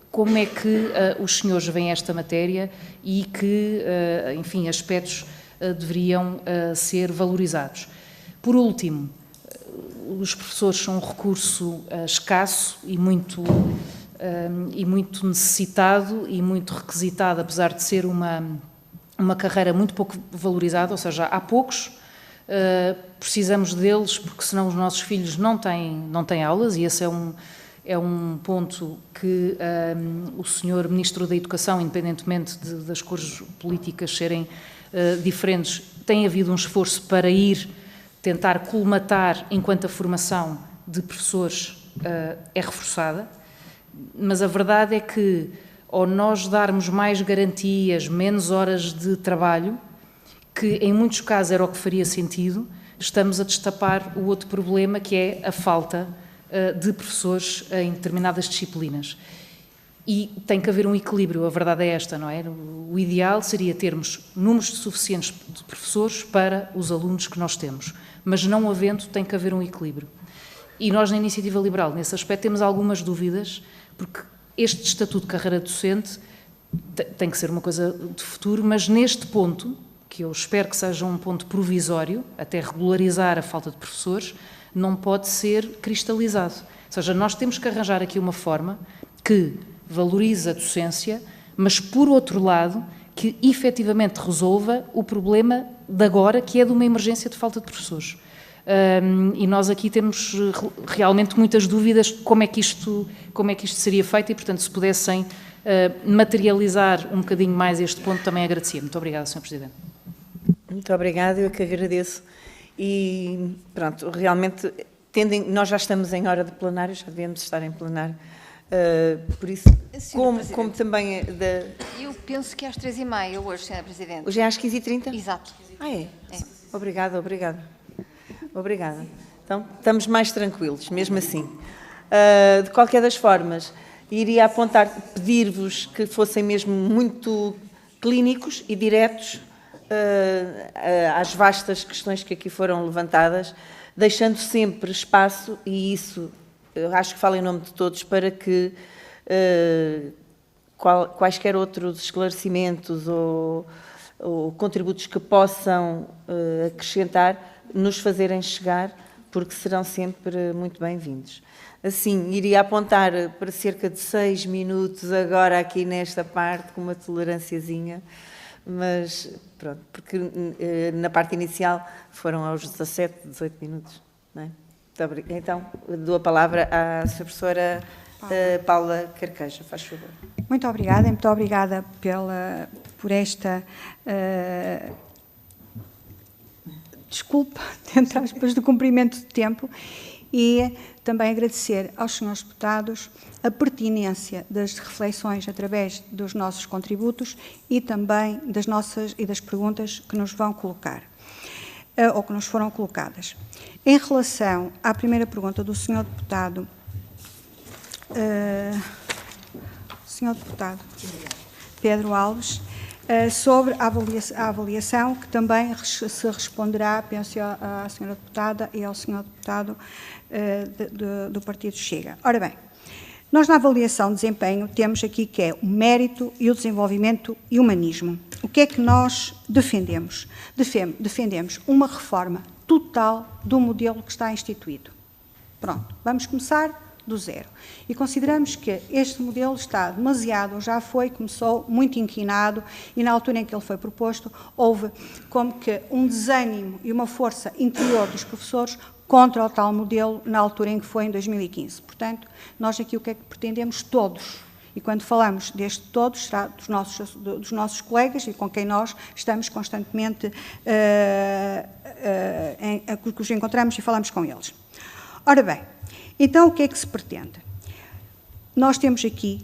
como é que os senhores veem esta matéria e que, enfim, aspectos deveriam ser valorizados. Por último, os professores são um recurso escasso e muito e muito necessitado e muito requisitado, apesar de ser uma carreira muito pouco valorizada, ou seja, há poucos, precisamos deles porque senão os nossos filhos não têm aulas, e esse é um ponto que o Sr. Ministro da Educação, independentemente das cores políticas serem diferentes, tem havido um esforço para tentar colmatar enquanto a formação de professores é reforçada, mas a verdade é que ao nós darmos mais garantias, menos horas de trabalho, que em muitos casos era o que faria sentido, estamos a destapar o outro problema, que é a falta de professores em determinadas disciplinas. E tem que haver um equilíbrio, a verdade é esta, não é? O ideal seria termos números suficientes de professores para os alunos que nós temos, mas não havendo, tem que haver um equilíbrio. E nós, na Iniciativa Liberal, nesse aspecto, temos algumas dúvidas, porque este estatuto de carreira docente tem que ser uma coisa de futuro, mas neste ponto, que eu espero que seja um ponto provisório, até regularizar a falta de professores, não pode ser cristalizado. Ou seja, nós temos que arranjar aqui uma forma que valorize a docência, mas, por outro lado, que efetivamente resolva o problema de agora, que é de uma emergência de falta de professores. E nós aqui temos realmente muitas dúvidas de como é que isto seria feito e, portanto, se pudessem materializar um bocadinho mais este ponto, também agradecia. Muito obrigada, Sr. Presidente. Muito obrigada, eu que agradeço. E pronto, realmente, nós já estamos em hora de plenário, já devemos estar em plenário, por isso, como também é da... Eu penso que é às 3h30 hoje, Sra. Presidente. Hoje é às 15h30? Exato. É? Obrigada. Então, estamos mais tranquilos, mesmo assim. De qualquer das formas, iria pedir-vos que fossem mesmo muito clínicos e diretos às vastas questões que aqui foram levantadas, deixando sempre espaço, e isso eu acho que falo em nome de todos, para que quaisquer outros esclarecimentos ou contributos que possam acrescentar, nos fazerem chegar, porque serão sempre muito bem-vindos. Assim, iria apontar para cerca de 6 minutos agora aqui nesta parte, com uma tolerânciazinha, mas pronto, porque na parte inicial foram aos 17, 18 minutos. Não é? Então, dou a palavra à Sra. Professora Paula Carqueja, faz favor. Muito obrigada por esta... desculpa, entre aspas, do cumprimento de tempo, e também agradecer aos senhores deputados a pertinência das reflexões através dos nossos contributos e também das perguntas que nos vão colocar, ou que nos foram colocadas. Em relação à primeira pergunta do senhor deputado, Pedro Alves, sobre a avaliação, que também se responderá, penso, à senhora deputada e ao senhor deputado do Partido Chega. Ora bem, nós na avaliação de desempenho temos aqui que é o mérito e o desenvolvimento e o humanismo. O que é que nós defendemos? Defendemos uma reforma total do modelo que está instituído. Pronto, vamos começar do zero. E consideramos que este modelo está começou muito inquinado, e na altura em que ele foi proposto, houve como que um desânimo e uma força interior dos professores contra o tal modelo na altura em que foi, em 2015. Portanto, nós aqui o que é que pretendemos? Todos. E quando falamos deste todos, será dos nossos colegas e com quem nós estamos constantemente, que os encontramos e falamos com eles. Ora bem, então o que é que se pretende? Nós temos aqui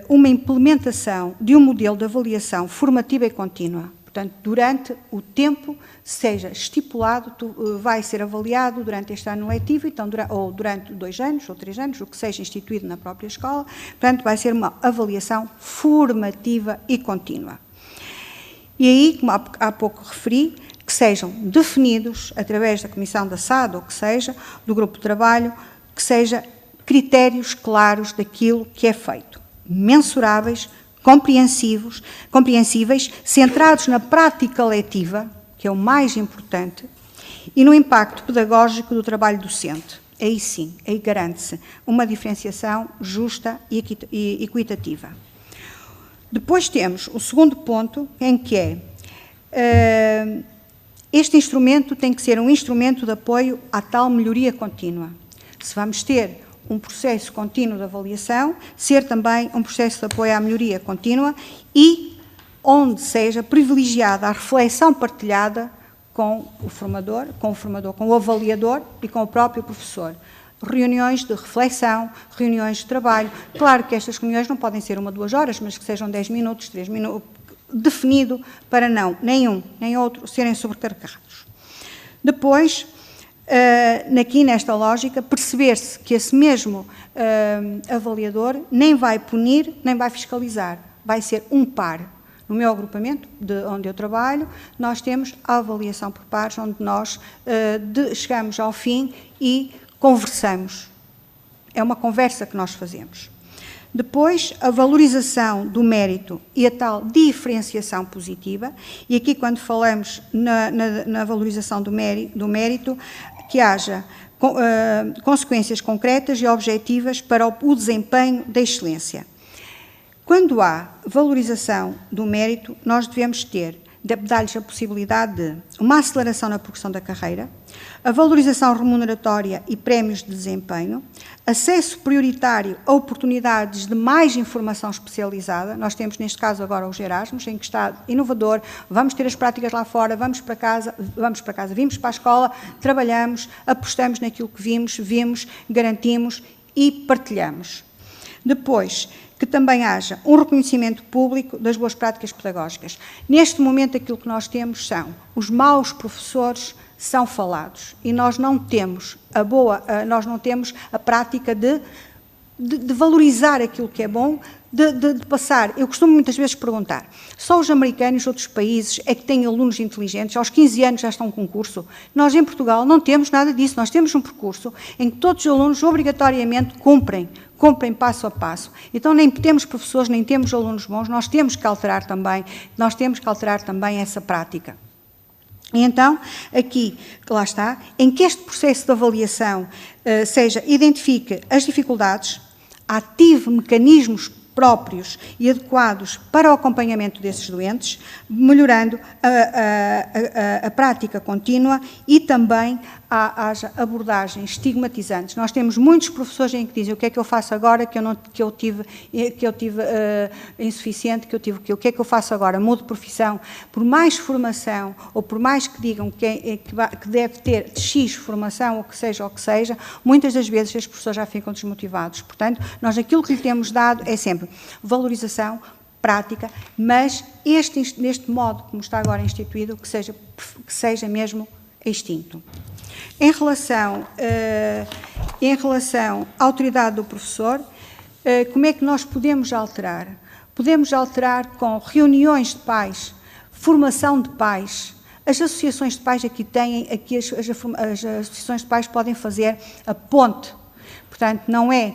uma implementação de um modelo de avaliação formativa e contínua. Portanto, durante o tempo, seja estipulado, vai ser avaliado durante este ano letivo, então, ou durante 2 anos ou 3 anos, o que seja instituído na própria escola. Portanto, vai ser uma avaliação formativa e contínua. E aí, como há pouco referi, que sejam definidos, através da Comissão da SAD, ou que seja, do Grupo de Trabalho, que seja critérios claros daquilo que é feito, mensuráveis, compreensíveis, centrados na prática letiva, que é o mais importante, e no impacto pedagógico do trabalho docente. aí sim, aí garante-se uma diferenciação justa e equitativa. Depois temos o segundo ponto, em que este instrumento tem que ser um instrumento de apoio à tal melhoria contínua. Se vamos ter um processo contínuo de avaliação, ser também um processo de apoio à melhoria contínua e onde seja privilegiada a reflexão partilhada com o formador, com o avaliador e com o próprio professor. Reuniões de reflexão, reuniões de trabalho. Claro que estas reuniões não podem ser 1 a 2 horas, mas que sejam 10 minutos, 3 minutos, definido para não, nem um, nem outro, serem sobrecarregados. Depois, aqui nesta lógica, perceber-se que esse mesmo avaliador nem vai punir, nem vai fiscalizar, vai ser um par. No meu agrupamento, onde eu trabalho, nós temos a avaliação por pares, onde nós chegamos ao fim e conversamos. É uma conversa que nós fazemos. Depois, a valorização do mérito e a tal diferenciação positiva, e aqui quando falamos na valorização do mérito, que haja consequências concretas e objetivas para o desempenho da excelência. Quando há valorização do mérito, nós devemos dar-lhes a possibilidade de uma aceleração na progressão da carreira, a valorização remuneratória e prémios de desempenho, acesso prioritário a oportunidades de mais informação especializada. Nós temos, neste caso, agora os Erasmus, em que está inovador, vamos ter as práticas lá fora, vimos para a escola, trabalhamos, apostamos naquilo que vimos, garantimos e partilhamos. Depois, que também haja um reconhecimento público das boas práticas pedagógicas. Neste momento, aquilo que nós temos são os maus professores são falados e nós não temos a prática de valorizar aquilo que é bom, de passar. Eu costumo muitas vezes perguntar, só os americanos e outros países é que têm alunos inteligentes, aos 15 anos já estão com curso. Nós em Portugal não temos nada disso, nós temos um percurso em que todos os alunos obrigatoriamente cumprem passo a passo. Então nem temos professores, nem temos alunos bons, nós temos que alterar também essa prática. E então, aqui, lá está, em que este processo de avaliação identifique as dificuldades, ative mecanismos próprios e adequados para o acompanhamento desses doentes, melhorando a prática contínua e também haja abordagens estigmatizantes. Nós temos muitos professores em que dizem o que é que eu faço agora que eu tive insuficiente, o que é que eu faço agora, mudo de profissão. Por mais formação, ou por mais que digam que deve ter X formação, ou que seja, muitas das vezes as pessoas já ficam desmotivados. Portanto, nós aquilo que lhe temos dado é sempre valorização, prática, mas neste modo como está agora instituído, que seja mesmo extinto. Em relação à autoridade do professor, como é que nós podemos alterar? Podemos alterar com reuniões de pais, formação de pais. As associações de pais as associações de pais podem fazer a ponte. Portanto, não é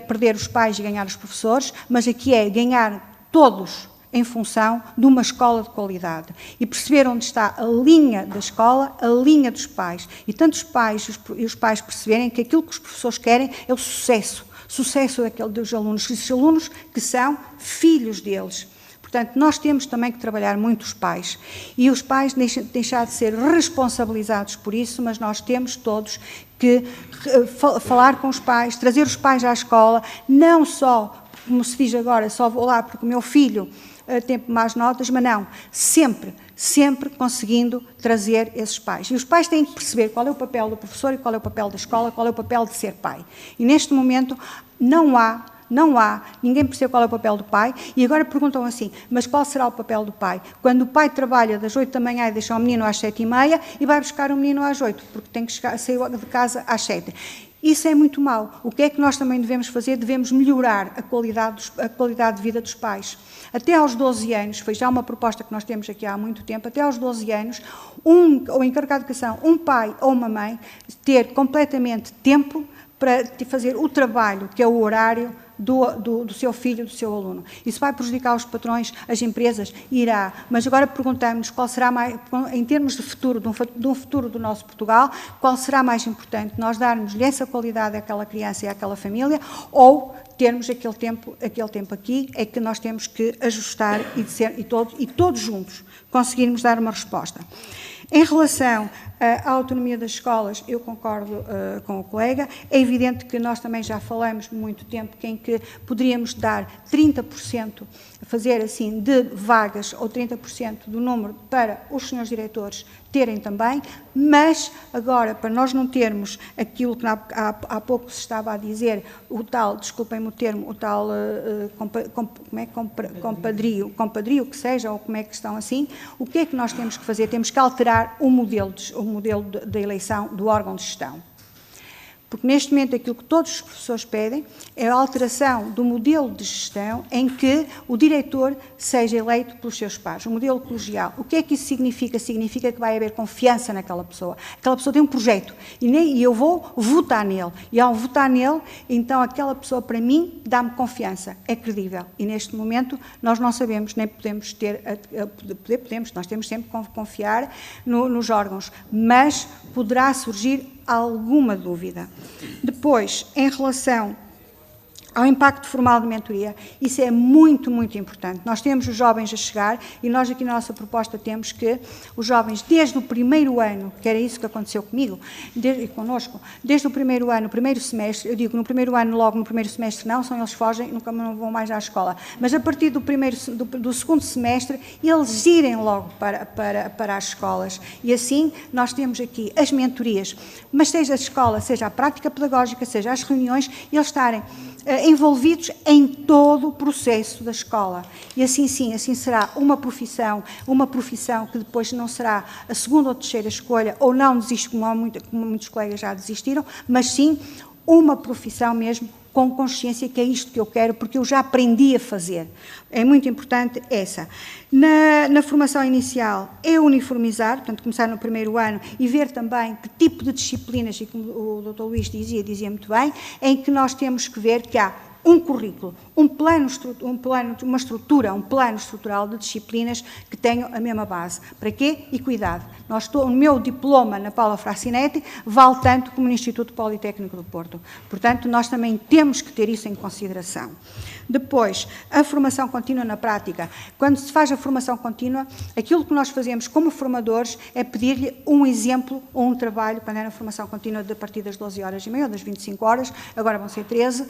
perder os pais e ganhar os professores, mas aqui é ganhar todos em função de uma escola de qualidade e perceber onde está a linha da escola, a linha dos pais. E tanto os pais e os pais perceberem que aquilo que os professores querem é o sucesso dos alunos, esses alunos que são filhos deles. Portanto, nós temos também que trabalhar muito os pais e os pais deixar de ser responsabilizados por isso, mas nós temos todos que falar com os pais, trazer os pais à escola, não só, como se diz agora, só vou lá porque o meu filho tem más notas, mas não, sempre conseguindo trazer esses pais. E os pais têm que perceber qual é o papel do professor e qual é o papel da escola, qual é o papel de ser pai. E neste momento não há, ninguém percebe qual é o papel do pai, e agora perguntam assim, mas qual será o papel do pai? Quando o pai trabalha das 8 da manhã e deixa o menino às 7h30 e vai buscar o menino às 8, porque tem que sair de casa às 7. Isso é muito mau. O que é que nós também devemos fazer? Devemos melhorar a qualidade de vida dos pais. Até aos 12 anos, foi já uma proposta que nós temos aqui há muito tempo, até aos 12 anos, o encarregado de educação, um pai ou uma mãe, ter completamente tempo para fazer o trabalho, que é o horário do seu filho, do seu aluno. Isso vai prejudicar os patrões, as empresas? Irá. Mas agora perguntamos qual será mais, em termos de futuro, de um futuro do nosso Portugal, qual será mais importante? Nós darmos-lhe essa qualidade àquela criança e àquela família, ou termos aquele tempo aqui, é que nós temos que ajustar e todos juntos conseguirmos dar uma resposta. Em relação à autonomia das escolas, eu concordo com o colega. É evidente que nós também já falamos muito tempo em que poderíamos dar 30%, fazer assim, de vagas, ou 30% do número para os senhores diretores terem também, mas agora, para nós não termos aquilo que há pouco se estava a dizer, o tal, desculpem-me o termo, o tal compadrio que seja, ou como é que estão assim, o que é que nós temos que fazer? Temos que alterar o modelo da eleição do órgão de gestão. Porque neste momento aquilo que todos os professores pedem é a alteração do modelo de gestão em que o diretor seja eleito pelos seus pares, o modelo colegial. O que é que isso significa? Significa que vai haver confiança naquela pessoa. Aquela pessoa tem um projeto e eu vou votar nele. E ao votar nele, então aquela pessoa para mim dá-me confiança, é credível. E neste momento nós não sabemos, nem podemos nós temos sempre que confiar nos órgãos, mas poderá surgir alguma dúvida. Depois, em relação ao impacto formal de mentoria, isso é muito, muito importante. Nós temos os jovens a chegar e nós aqui na nossa proposta temos que os jovens, desde o primeiro ano, que era isso que aconteceu comigo e connosco, desde o primeiro ano, o primeiro semestre, eu digo no primeiro ano, logo no primeiro semestre não, são eles fogem, nunca não vão mais à escola, mas a partir do segundo semestre, eles irem logo para as escolas. E assim nós temos aqui as mentorias, mas seja a escola, seja a prática pedagógica, seja as reuniões, eles estarem envolvidos em todo o processo da escola. E assim sim, assim será uma profissão que depois não será a segunda ou terceira escolha, ou não desiste, como muitos colegas já desistiram, mas sim uma profissão mesmo com consciência que é isto que eu quero, porque eu já aprendi a fazer. É muito importante essa. Na formação inicial é uniformizar, portanto, começar no primeiro ano e ver também que tipo de disciplinas, e como o Dr. Luís dizia muito bem, em que nós temos que ver que há um currículo, um plano estrutural de disciplinas que tenham a mesma base. Para quê? E cuidado. O meu diploma na Paula Frassinetti vale tanto como no Instituto Politécnico do Porto. Portanto, nós também temos que ter isso em consideração. Depois, a formação contínua na prática. Quando se faz a formação contínua, aquilo que nós fazemos como formadores é pedir-lhe um exemplo ou um trabalho, quando é na formação contínua a partir das 12h30 ou das 25 horas, agora vão ser 13,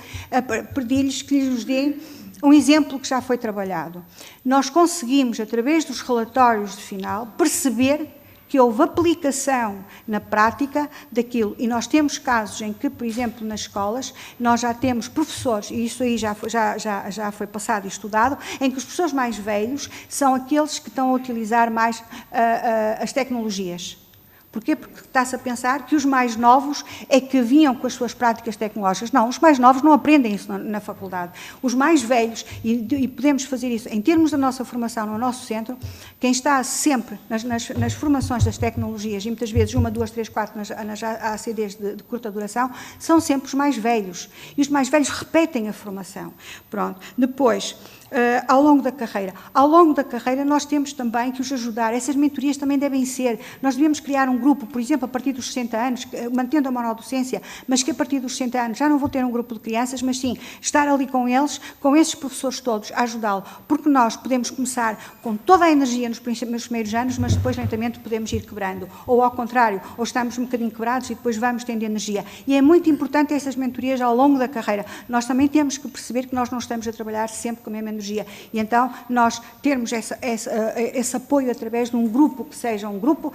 pedir-lhes que lhes deem um exemplo que já foi trabalhado. Nós conseguimos, através dos relatórios de final, perceber que houve aplicação na prática daquilo. E nós temos casos em que, por exemplo, nas escolas, nós já temos professores, e isso aí já foi passado e estudado, em que os professores mais velhos são aqueles que estão a utilizar mais as tecnologias. Porquê? Porque está-se a pensar que os mais novos é que vinham com as suas práticas tecnológicas. Não, os mais novos não aprendem isso na faculdade. Os mais velhos, e podemos fazer isso em termos da nossa formação no nosso centro, quem está sempre nas formações das tecnologias, e muitas vezes 1, 2, 3, 4 nas ACDs de curta duração, são sempre os mais velhos. E os mais velhos repetem a formação. Pronto. Depois, ao longo da carreira. Ao longo da carreira nós temos também que os ajudar. Essas mentorias também devem ser. Nós devemos criar um grupo, por exemplo, a partir dos 60 anos, mantendo a monodocência, mas que a partir dos 60 anos já não vou ter um grupo de crianças, mas sim estar ali com eles, com esses professores todos, a ajudá-lo. Porque nós podemos começar com toda a energia nos primeiros anos, mas depois lentamente podemos ir quebrando. Ou ao contrário, ou estamos um bocadinho quebrados e depois vamos tendo energia. E é muito importante essas mentorias ao longo da carreira. Nós também temos que perceber que nós não estamos a trabalhar sempre com a mesma energia. E então nós termos esse apoio através de um grupo que seja um grupo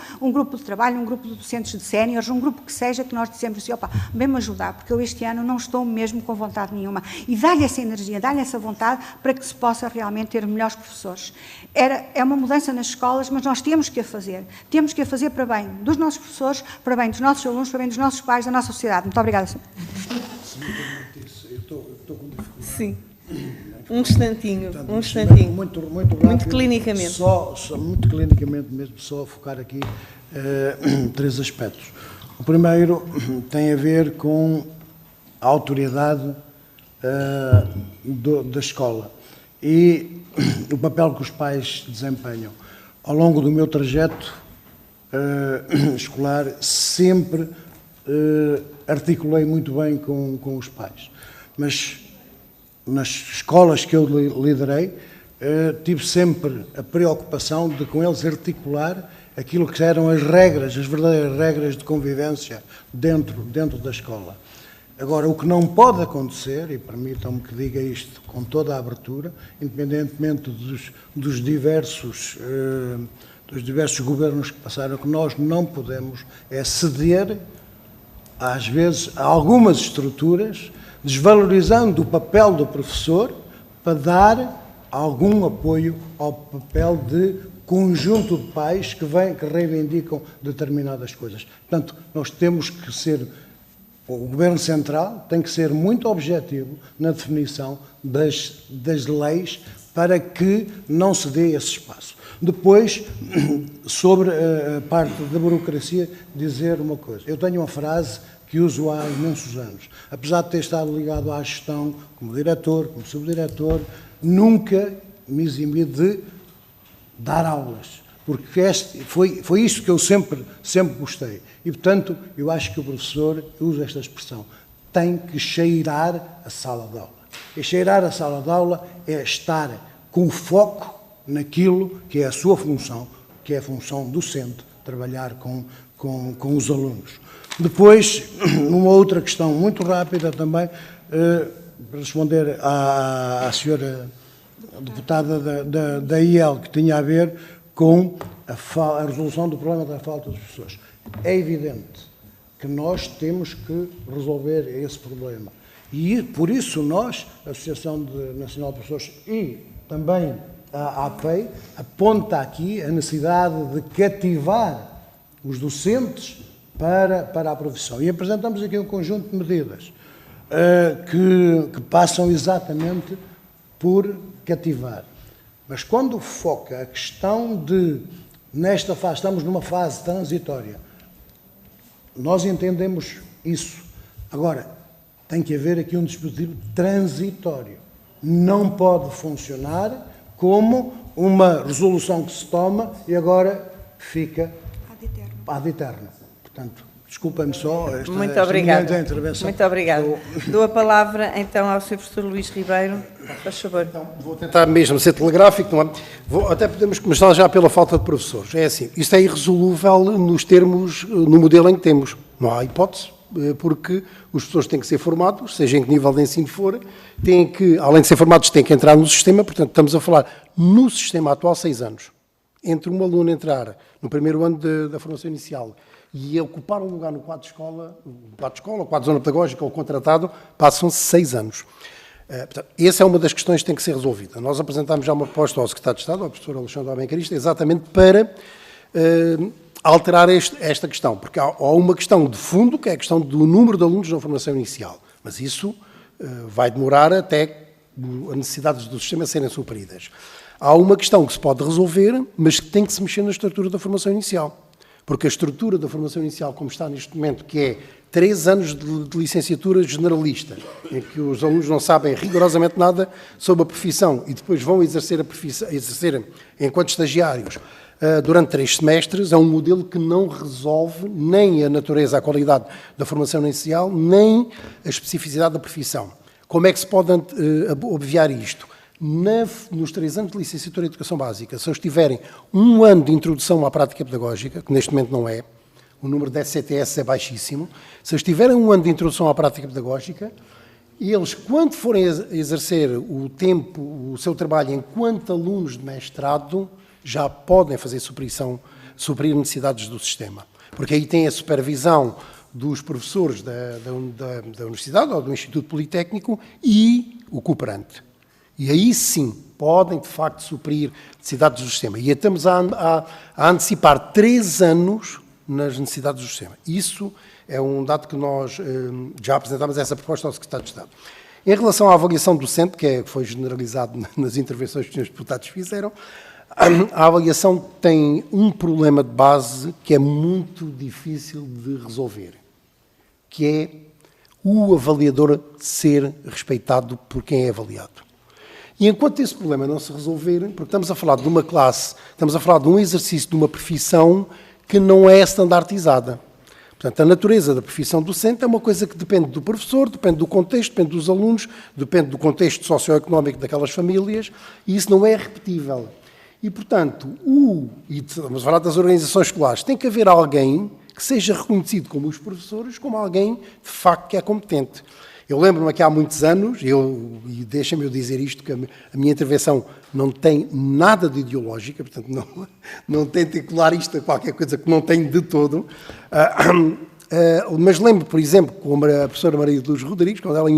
de trabalho, um grupo de docentes de séniores, um grupo que seja que nós dissemos assim, opa, vem-me ajudar, porque eu este ano não estou mesmo com vontade nenhuma. E dá-lhe essa energia, dá-lhe essa vontade para que se possa realmente ter melhores professores. É uma mudança nas escolas, mas nós temos que a fazer. Temos que a fazer para bem dos nossos professores, para bem dos nossos alunos, para bem dos nossos pais, da nossa sociedade. Muito obrigada, senhor. Eu estou com dificuldade. Sim. Um instantinho. Muito rápido. Muito clinicamente. Só muito clinicamente mesmo, só focar aqui 3 aspectos. O primeiro tem a ver com a autoridade da escola e o papel que os pais desempenham. Ao longo do meu trajeto escolar, sempre articulei muito bem com os pais. Mas nas escolas que eu liderei, tive sempre a preocupação de com eles articular aquilo que eram as regras, as verdadeiras regras de convivência dentro da escola. Agora, o que não pode acontecer, e permitam-me que diga isto com toda a abertura, independentemente dos diversos governos que passaram, que nós não podemos é ceder, às vezes, a algumas estruturas, desvalorizando o papel do professor para dar algum apoio ao papel de conjunto de pais que reivindicam determinadas coisas. Portanto, nós temos que ser, o Governo Central tem que ser muito objetivo na definição das leis para que não se dê esse espaço. Depois, sobre a parte da burocracia, dizer uma coisa. Eu tenho uma frase que uso há imensos anos. Apesar de ter estado ligado à gestão como diretor, como subdiretor, nunca me eximi de dar aulas, porque foi isso que eu sempre gostei. E, portanto, eu acho que o professor, usa esta expressão, tem que cheirar a sala de aula. E cheirar a sala de aula é estar com foco naquilo que é a sua função, que é a função docente, trabalhar com os alunos. Depois, uma outra questão muito rápida também, para responder à senhora deputada da IEL, que tinha a ver com a resolução do problema da falta de professores. É evidente que nós temos que resolver esse problema. E, por isso, nós, a Associação Nacional de Professores e também a APEI, aponta aqui a necessidade de cativar os docentes para a profissão. E apresentamos aqui um conjunto de medidas que passam exatamente por cativar. Mas quando foca a questão de, nesta fase, estamos numa fase transitória, nós entendemos isso. Agora, tem que haver aqui um dispositivo transitório. Não pode funcionar como uma resolução que se toma e agora fica ad eterno. Portanto, desculpa-me só esta intervenção. Muito obrigado. Dou a palavra, então, ao Sr. Professor Luís Ribeiro. Faz favor. Então, vou tentar mesmo ser telegráfico, não é? Até podemos começar já pela falta de professores. É assim, isto é irresolúvel nos termos, no modelo em que temos. Não há hipótese, porque os professores têm que ser formados, seja em que nível de ensino for, têm que, além de ser formados, têm que entrar no sistema. Portanto, estamos a falar no sistema atual 6 anos. Entre um aluno entrar no primeiro ano da formação inicial e ocupar um lugar no quadro de escola, o quadro de zona pedagógica ou contratado, passam-se 6 anos. Portanto, essa é uma das questões que tem que ser resolvida. Nós apresentámos já uma proposta ao Secretário de Estado, ao professor Alexandre Albencarista, exatamente para alterar esta questão, porque há uma questão de fundo, que é a questão do número de alunos na formação inicial, mas isso vai demorar até as necessidades do sistema serem supridas. Há uma questão que se pode resolver, mas que tem que se mexer na estrutura da formação inicial. Porque a estrutura da formação inicial, como está neste momento, que é 3 anos de licenciatura generalista, em que os alunos não sabem rigorosamente nada sobre a profissão e depois vão exercer enquanto estagiários durante 3 semestres, é um modelo que não resolve nem a natureza, a qualidade da formação inicial, nem a especificidade da profissão. Como é que se pode obviar isto? Nos 3 anos de licenciatura em Educação Básica, se eles tiverem 1 ano de introdução à prática pedagógica, que neste momento não é, o número de SCTS é baixíssimo, se eles tiverem 1 ano de introdução à prática pedagógica, eles, quando forem exercer o seu trabalho enquanto alunos de mestrado, já podem fazer suprir necessidades do sistema. Porque aí tem a supervisão dos professores da universidade ou do Instituto Politécnico e o cooperante. E aí sim, podem de facto suprir necessidades do sistema. E estamos a antecipar 3 anos nas necessidades do sistema. Isso é um dado que nós já apresentámos essa proposta ao Secretário de Estado. Em relação à avaliação docente, que foi generalizado nas intervenções que os senhores deputados fizeram, a avaliação tem um problema de base que é muito difícil de resolver, que é o avaliador ser respeitado por quem é avaliado. E enquanto esse problema não se resolver, porque estamos a falar de uma classe, estamos a falar de um exercício, de uma profissão que não é standardizada. Portanto, a natureza da profissão docente é uma coisa que depende do professor, depende do contexto, depende dos alunos, depende do contexto socioeconómico daquelas famílias, e isso não é repetível. E, portanto, e estamos a falar das organizações escolares, tem que haver alguém que seja reconhecido como os professores, como alguém, de facto, que é competente. Eu lembro-me que há muitos anos, e deixa-me eu dizer isto, que a minha intervenção não tem nada de ideológica, portanto, não tentem colar isto a qualquer coisa que não tem de todo, mas lembro, por exemplo, como a professora Maria de Luz Rodrigues, quando ela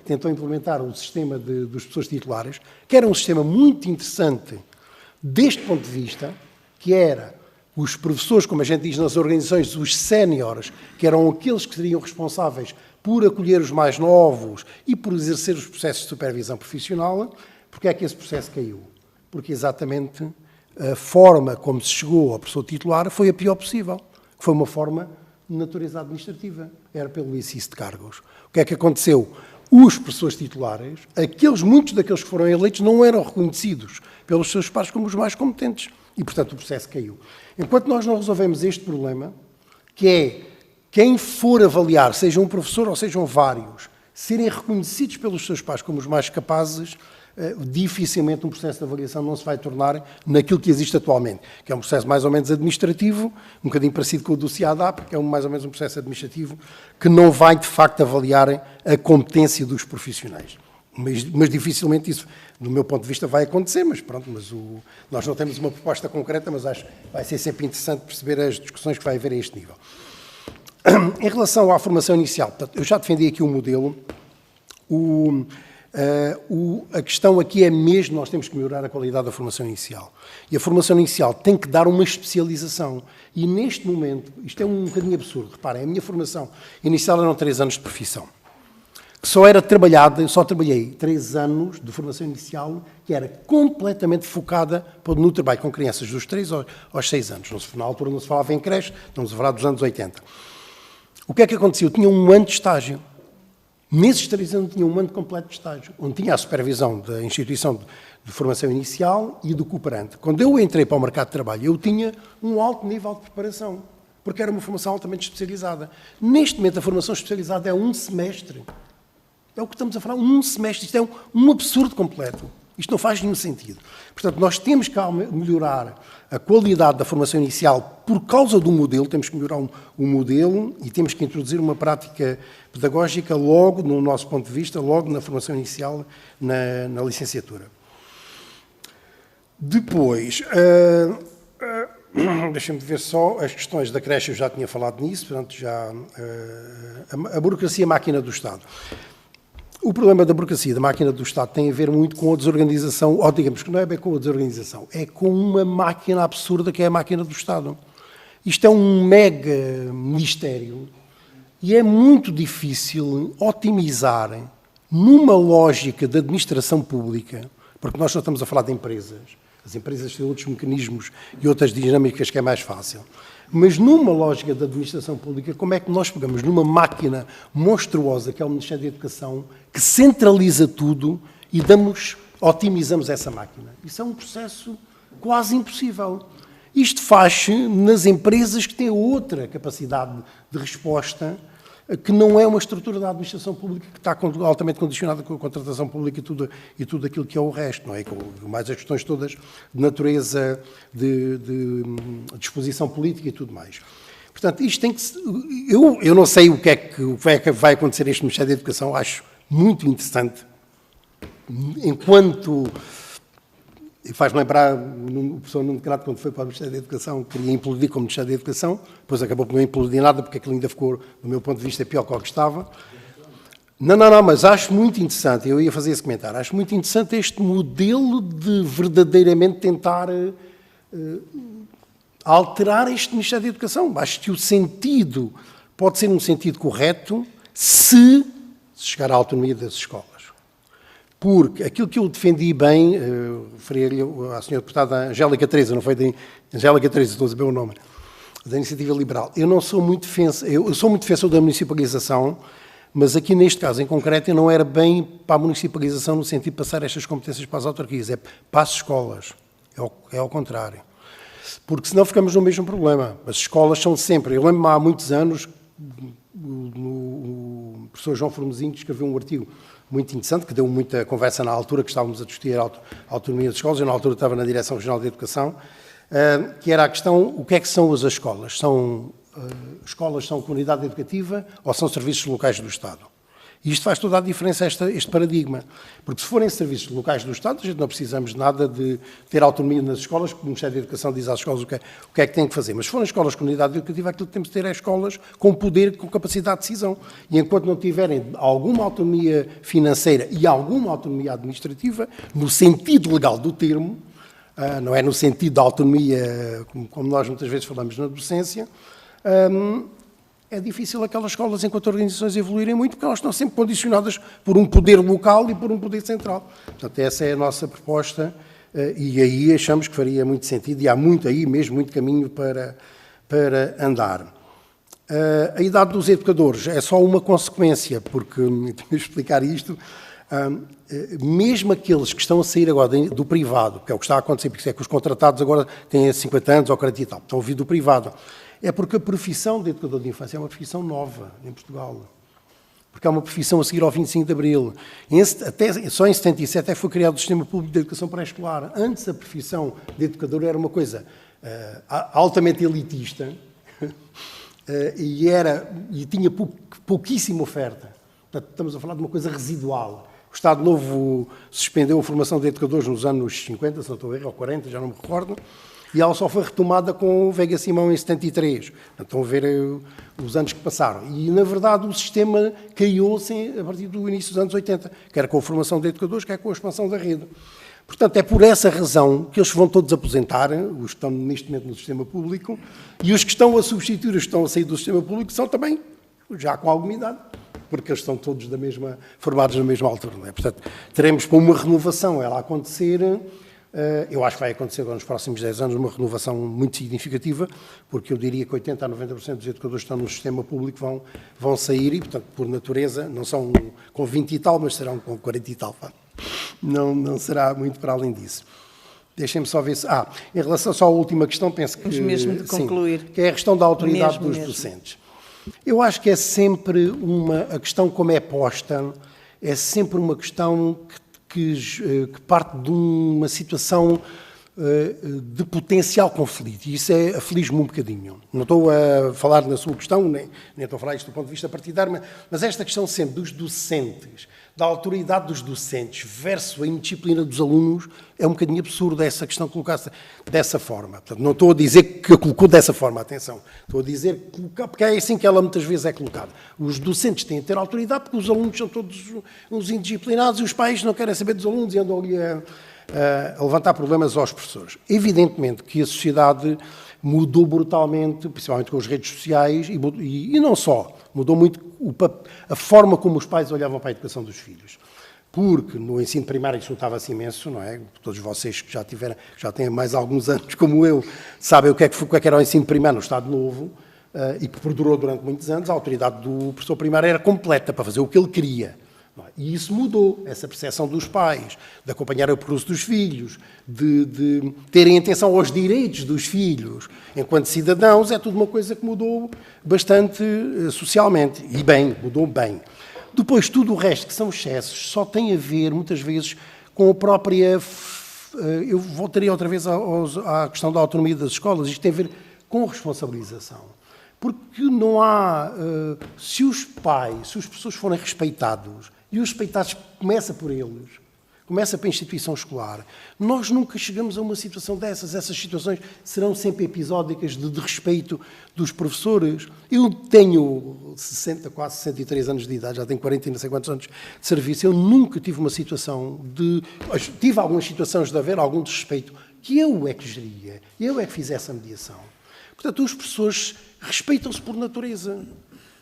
tentou implementar o sistema dos professores titulares, que era um sistema muito interessante deste ponto de vista, que era os professores, como a gente diz nas organizações, os séniores, que eram aqueles que seriam responsáveis por acolher os mais novos e por exercer os processos de supervisão profissional. Porque é que esse processo caiu? Porque exatamente a forma como se chegou ao professor titular foi a pior possível, que foi uma forma de natureza administrativa, era pelo exercício de cargos. O que é que aconteceu? Os professores titulares, muitos daqueles que foram eleitos, não eram reconhecidos pelos seus pares como os mais competentes. E, portanto, o processo caiu. Enquanto nós não resolvemos este problema, que é quem for avaliar, seja um professor ou sejam vários, serem reconhecidos pelos seus pares como os mais capazes, dificilmente um processo de avaliação não se vai tornar naquilo que existe atualmente, que é um processo mais ou menos administrativo, um bocadinho parecido com o do CIADAP, que é mais ou menos um processo administrativo que não vai, de facto, avaliar a competência dos profissionais. Mas dificilmente isso, do meu ponto de vista, vai acontecer, mas pronto, nós não temos uma proposta concreta, mas acho que vai ser sempre interessante perceber as discussões que vai haver a este nível. Em relação à formação inicial, portanto, eu já defendi aqui um modelo, a questão aqui é mesmo, nós temos que melhorar a qualidade da formação inicial. E a formação inicial tem que dar uma especialização. E neste momento, isto é um bocadinho absurdo, reparem, a minha formação inicial eram 3 anos de profissão, que só era trabalhada, eu só trabalhei 3 anos de formação inicial, que era completamente focada no trabalho com crianças dos 3 aos 6 anos. Na altura não se falava em creche, estamos a falar dos anos 80. O que é que aconteceu? Eu tinha um ano de estágio. Nesses 3 anos tinha um ano completo de estágio, onde tinha a supervisão da instituição de formação inicial e do cooperante. Quando eu entrei para o mercado de trabalho, eu tinha um alto nível de preparação, porque era uma formação altamente especializada. Neste momento, a formação especializada é 1 semestre. É o que estamos a falar, 1 semestre. Isto é um absurdo completo. Isto não faz nenhum sentido. Portanto, nós temos que melhorar a qualidade da formação inicial por causa do modelo, temos que melhorar o modelo e temos que introduzir uma prática pedagógica logo, no nosso ponto de vista, logo na formação inicial, na licenciatura. Depois, deixem-me ver só, as questões da creche, eu já tinha falado nisso, portanto, a burocracia máquina do Estado. O problema da burocracia da máquina do Estado tem a ver muito com a desorganização, ou digamos que não é bem com a desorganização, é com uma máquina absurda que é a máquina do Estado. Isto é um mega ministério e é muito difícil otimizar numa lógica de administração pública, porque nós só estamos a falar de empresas, as empresas têm outros mecanismos e outras dinâmicas que é mais fácil. Mas numa lógica de administração pública, como é que nós pegamos numa máquina monstruosa, que é o Ministério da Educação, que centraliza tudo e otimizamos essa máquina? Isso é um processo quase impossível. Isto faz-se nas empresas que têm outra capacidade de resposta, que não é uma estrutura da administração pública que está altamente condicionada com a contratação pública e tudo aquilo que é o resto, não é? Com mais as questões todas de natureza, de disposição política e tudo mais. Portanto, isto tem que... Eu não sei o que é que vai acontecer neste Ministério da Educação, acho muito interessante, enquanto... E faz-me lembrar o professor Nuno Crato, quando foi para o Ministério da Educação, queria implodir como Ministério da Educação, depois acabou por não implodir nada, porque aquilo ainda ficou, do meu ponto de vista, pior que o que estava. Não, mas acho muito interessante, eu ia fazer esse comentário, acho muito interessante este modelo de verdadeiramente tentar alterar este Ministério da Educação. Acho que o sentido pode ser um sentido correto se chegar à autonomia das escolas. Porque aquilo que eu defendi bem, referi-lhe à senhora deputada Angélica Teresa, não foi de Angélica Teresa, estou a dizer o nome, da Iniciativa Liberal. Eu sou muito defensor da municipalização, Mas aqui, neste caso em concreto, não era bem para a municipalização no sentido de passar estas competências para as autarquias, é para as escolas, é ao contrário. Porque senão ficamos no mesmo problema. As escolas são sempre... Eu lembro-me há muitos anos, o professor João Formosinho escreveu um artigo muito interessante, que deu muita conversa na altura, que estávamos a discutir a autonomia das escolas. Eu, na altura, estava na Direção Regional de Educação, que era a questão, o que é que são as escolas? Escolas são comunidade educativa ou são serviços locais do Estado? E isto faz toda a diferença, este paradigma. Porque se forem serviços locais do Estado, a gente não precisamos de nada de ter autonomia nas escolas, porque o Ministério da Educação diz às escolas o que é que têm que fazer. Mas se forem escolas de comunidade educativa, aquilo que temos de ter é escolas com poder, com capacidade de decisão. E enquanto não tiverem alguma autonomia financeira e alguma autonomia administrativa, no sentido legal do termo, não é no sentido da autonomia, como nós muitas vezes falamos na docência, é difícil aquelas escolas, enquanto organizações, evoluírem muito, porque elas estão sempre condicionadas por um poder local e por um poder central. Portanto, essa é a nossa proposta e aí achamos que faria muito sentido e há muito aí mesmo, muito caminho para andar. A idade dos educadores é só uma consequência, porque, tenho de explicar isto, mesmo aqueles que estão a sair agora do privado, que é o que está a acontecer, porque é que os contratados agora têm 50 anos ou 40 e tal, estão a vir do privado, é porque a profissão de educador de infância é uma profissão nova em Portugal. Porque é uma profissão a seguir ao 25 de Abril. Só em 77 foi criado o Sistema Público de Educação Pré-Escolar. Antes a profissão de educador era uma coisa altamente elitista e tinha pouquíssima oferta. Portanto, estamos a falar de uma coisa residual. O Estado Novo suspendeu a formação de educadores nos anos 50, se não estou a errar, ou 40, já não me recordo, e ela só foi retomada com o Veiga Simão em 73. Portanto, estão a ver os anos que passaram. E, na verdade, o sistema criou-se a partir do início dos anos 80, quer com a formação de educadores, quer com a expansão da rede. Portanto, é por essa razão que eles vão todos aposentar, os que estão neste momento no sistema público, e os que estão a substituir, os que estão a sair do sistema público, são também já com alguma idade, porque eles estão todos formados na mesma altura. Não é? Portanto, teremos para uma renovação ela acontecer. Eu acho que vai acontecer nos próximos 10 anos uma renovação muito significativa, porque eu diria que 80% a 90% dos educadores que estão no sistema público vão sair e, portanto, por natureza, não são com 20 e tal, mas serão com 40 e tal. Não será muito para além disso. Deixem-me só ver se... em relação só à última questão, penso que... Temos mesmo de concluir. Sim, que é a questão da autoridade dos docentes. Eu acho que é sempre a questão como é posta, é sempre uma questão que parte de uma situação de potencial conflito. E isso aflige-me um bocadinho. Não estou a falar na sua questão, nem estou a falar isto do ponto de vista partidário, mas esta questão sempre dos docentes, da autoridade dos docentes versus a indisciplina dos alunos, é um bocadinho absurdo essa questão colocar-se dessa forma. Portanto, não estou a dizer que a colocou dessa forma, atenção. Estou a dizer porque é assim que ela muitas vezes é colocada. Os docentes têm de ter autoridade porque os alunos são todos uns indisciplinados e os pais não querem saber dos alunos e andam ali a levantar problemas aos professores. Evidentemente que a sociedade mudou brutalmente, principalmente com as redes sociais, e não só, mudou muito a forma como os pais olhavam para a educação dos filhos. Porque no ensino primário isso notava-se imenso, não é? Todos vocês que já têm mais alguns anos, como eu, sabem o que é que era o ensino primário no Estado Novo, e que perdurou durante muitos anos. A autoridade do professor primário era completa para fazer o que ele queria. E isso mudou, essa percepção dos pais, de acompanhar o percurso dos filhos, de terem atenção aos direitos dos filhos. Enquanto cidadãos, é tudo uma coisa que mudou bastante socialmente. E bem, mudou bem. Depois, tudo o resto, que são excessos, só tem a ver, muitas vezes, com a própria... Eu voltaria outra vez à questão da autonomia das escolas. Isto tem a ver com responsabilização. Porque não há... Se os professores forem respeitados, e os respeitados começa por eles, começa pela instituição escolar, nós nunca chegamos a uma situação dessas. Essas situações serão sempre episódicas de respeito dos professores. Eu tenho 60, quase 63 anos de idade, já tenho 40 e não sei quantos anos de serviço, eu nunca tive uma situação de... Tive algumas situações de haver algum desrespeito que eu é que geria, eu é que fiz essa mediação. Portanto, os professores respeitam-se por natureza.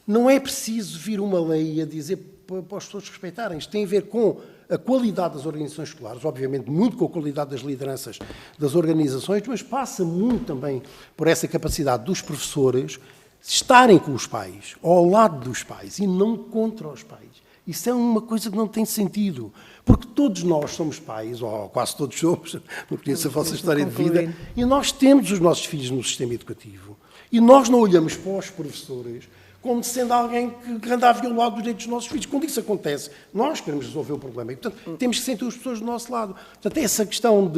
Não é preciso vir uma lei a dizer para os professores respeitarem. Isto tem a ver com a qualidade das organizações escolares, obviamente muito com a qualidade das lideranças das organizações, mas passa muito também por essa capacidade dos professores estarem com os pais, ao lado dos pais e não contra os pais. Isso é uma coisa que não tem sentido, porque todos nós somos pais, ou quase todos somos, não conheço a vossa história de vida, e nós temos os nossos filhos no sistema educativo. E nós não olhamos para os professores como sendo alguém que anda a violar os direitos dos nossos filhos. Quando isso acontece, nós queremos resolver o problema. E, portanto, temos que sentir as pessoas do nosso lado. Portanto, essa questão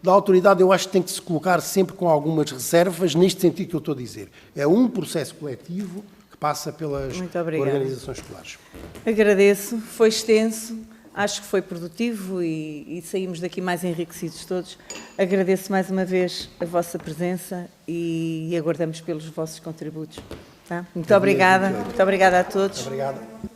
da autoridade, eu acho que tem que se colocar sempre com algumas reservas, neste sentido que eu estou a dizer. É um processo coletivo que passa pelas organizações escolares. Agradeço. Foi extenso. Acho que foi produtivo e saímos daqui mais enriquecidos todos. Agradeço mais uma vez a vossa presença e aguardamos pelos vossos contributos. Tá? Muito obrigada. Muito obrigada a todos. Obrigado.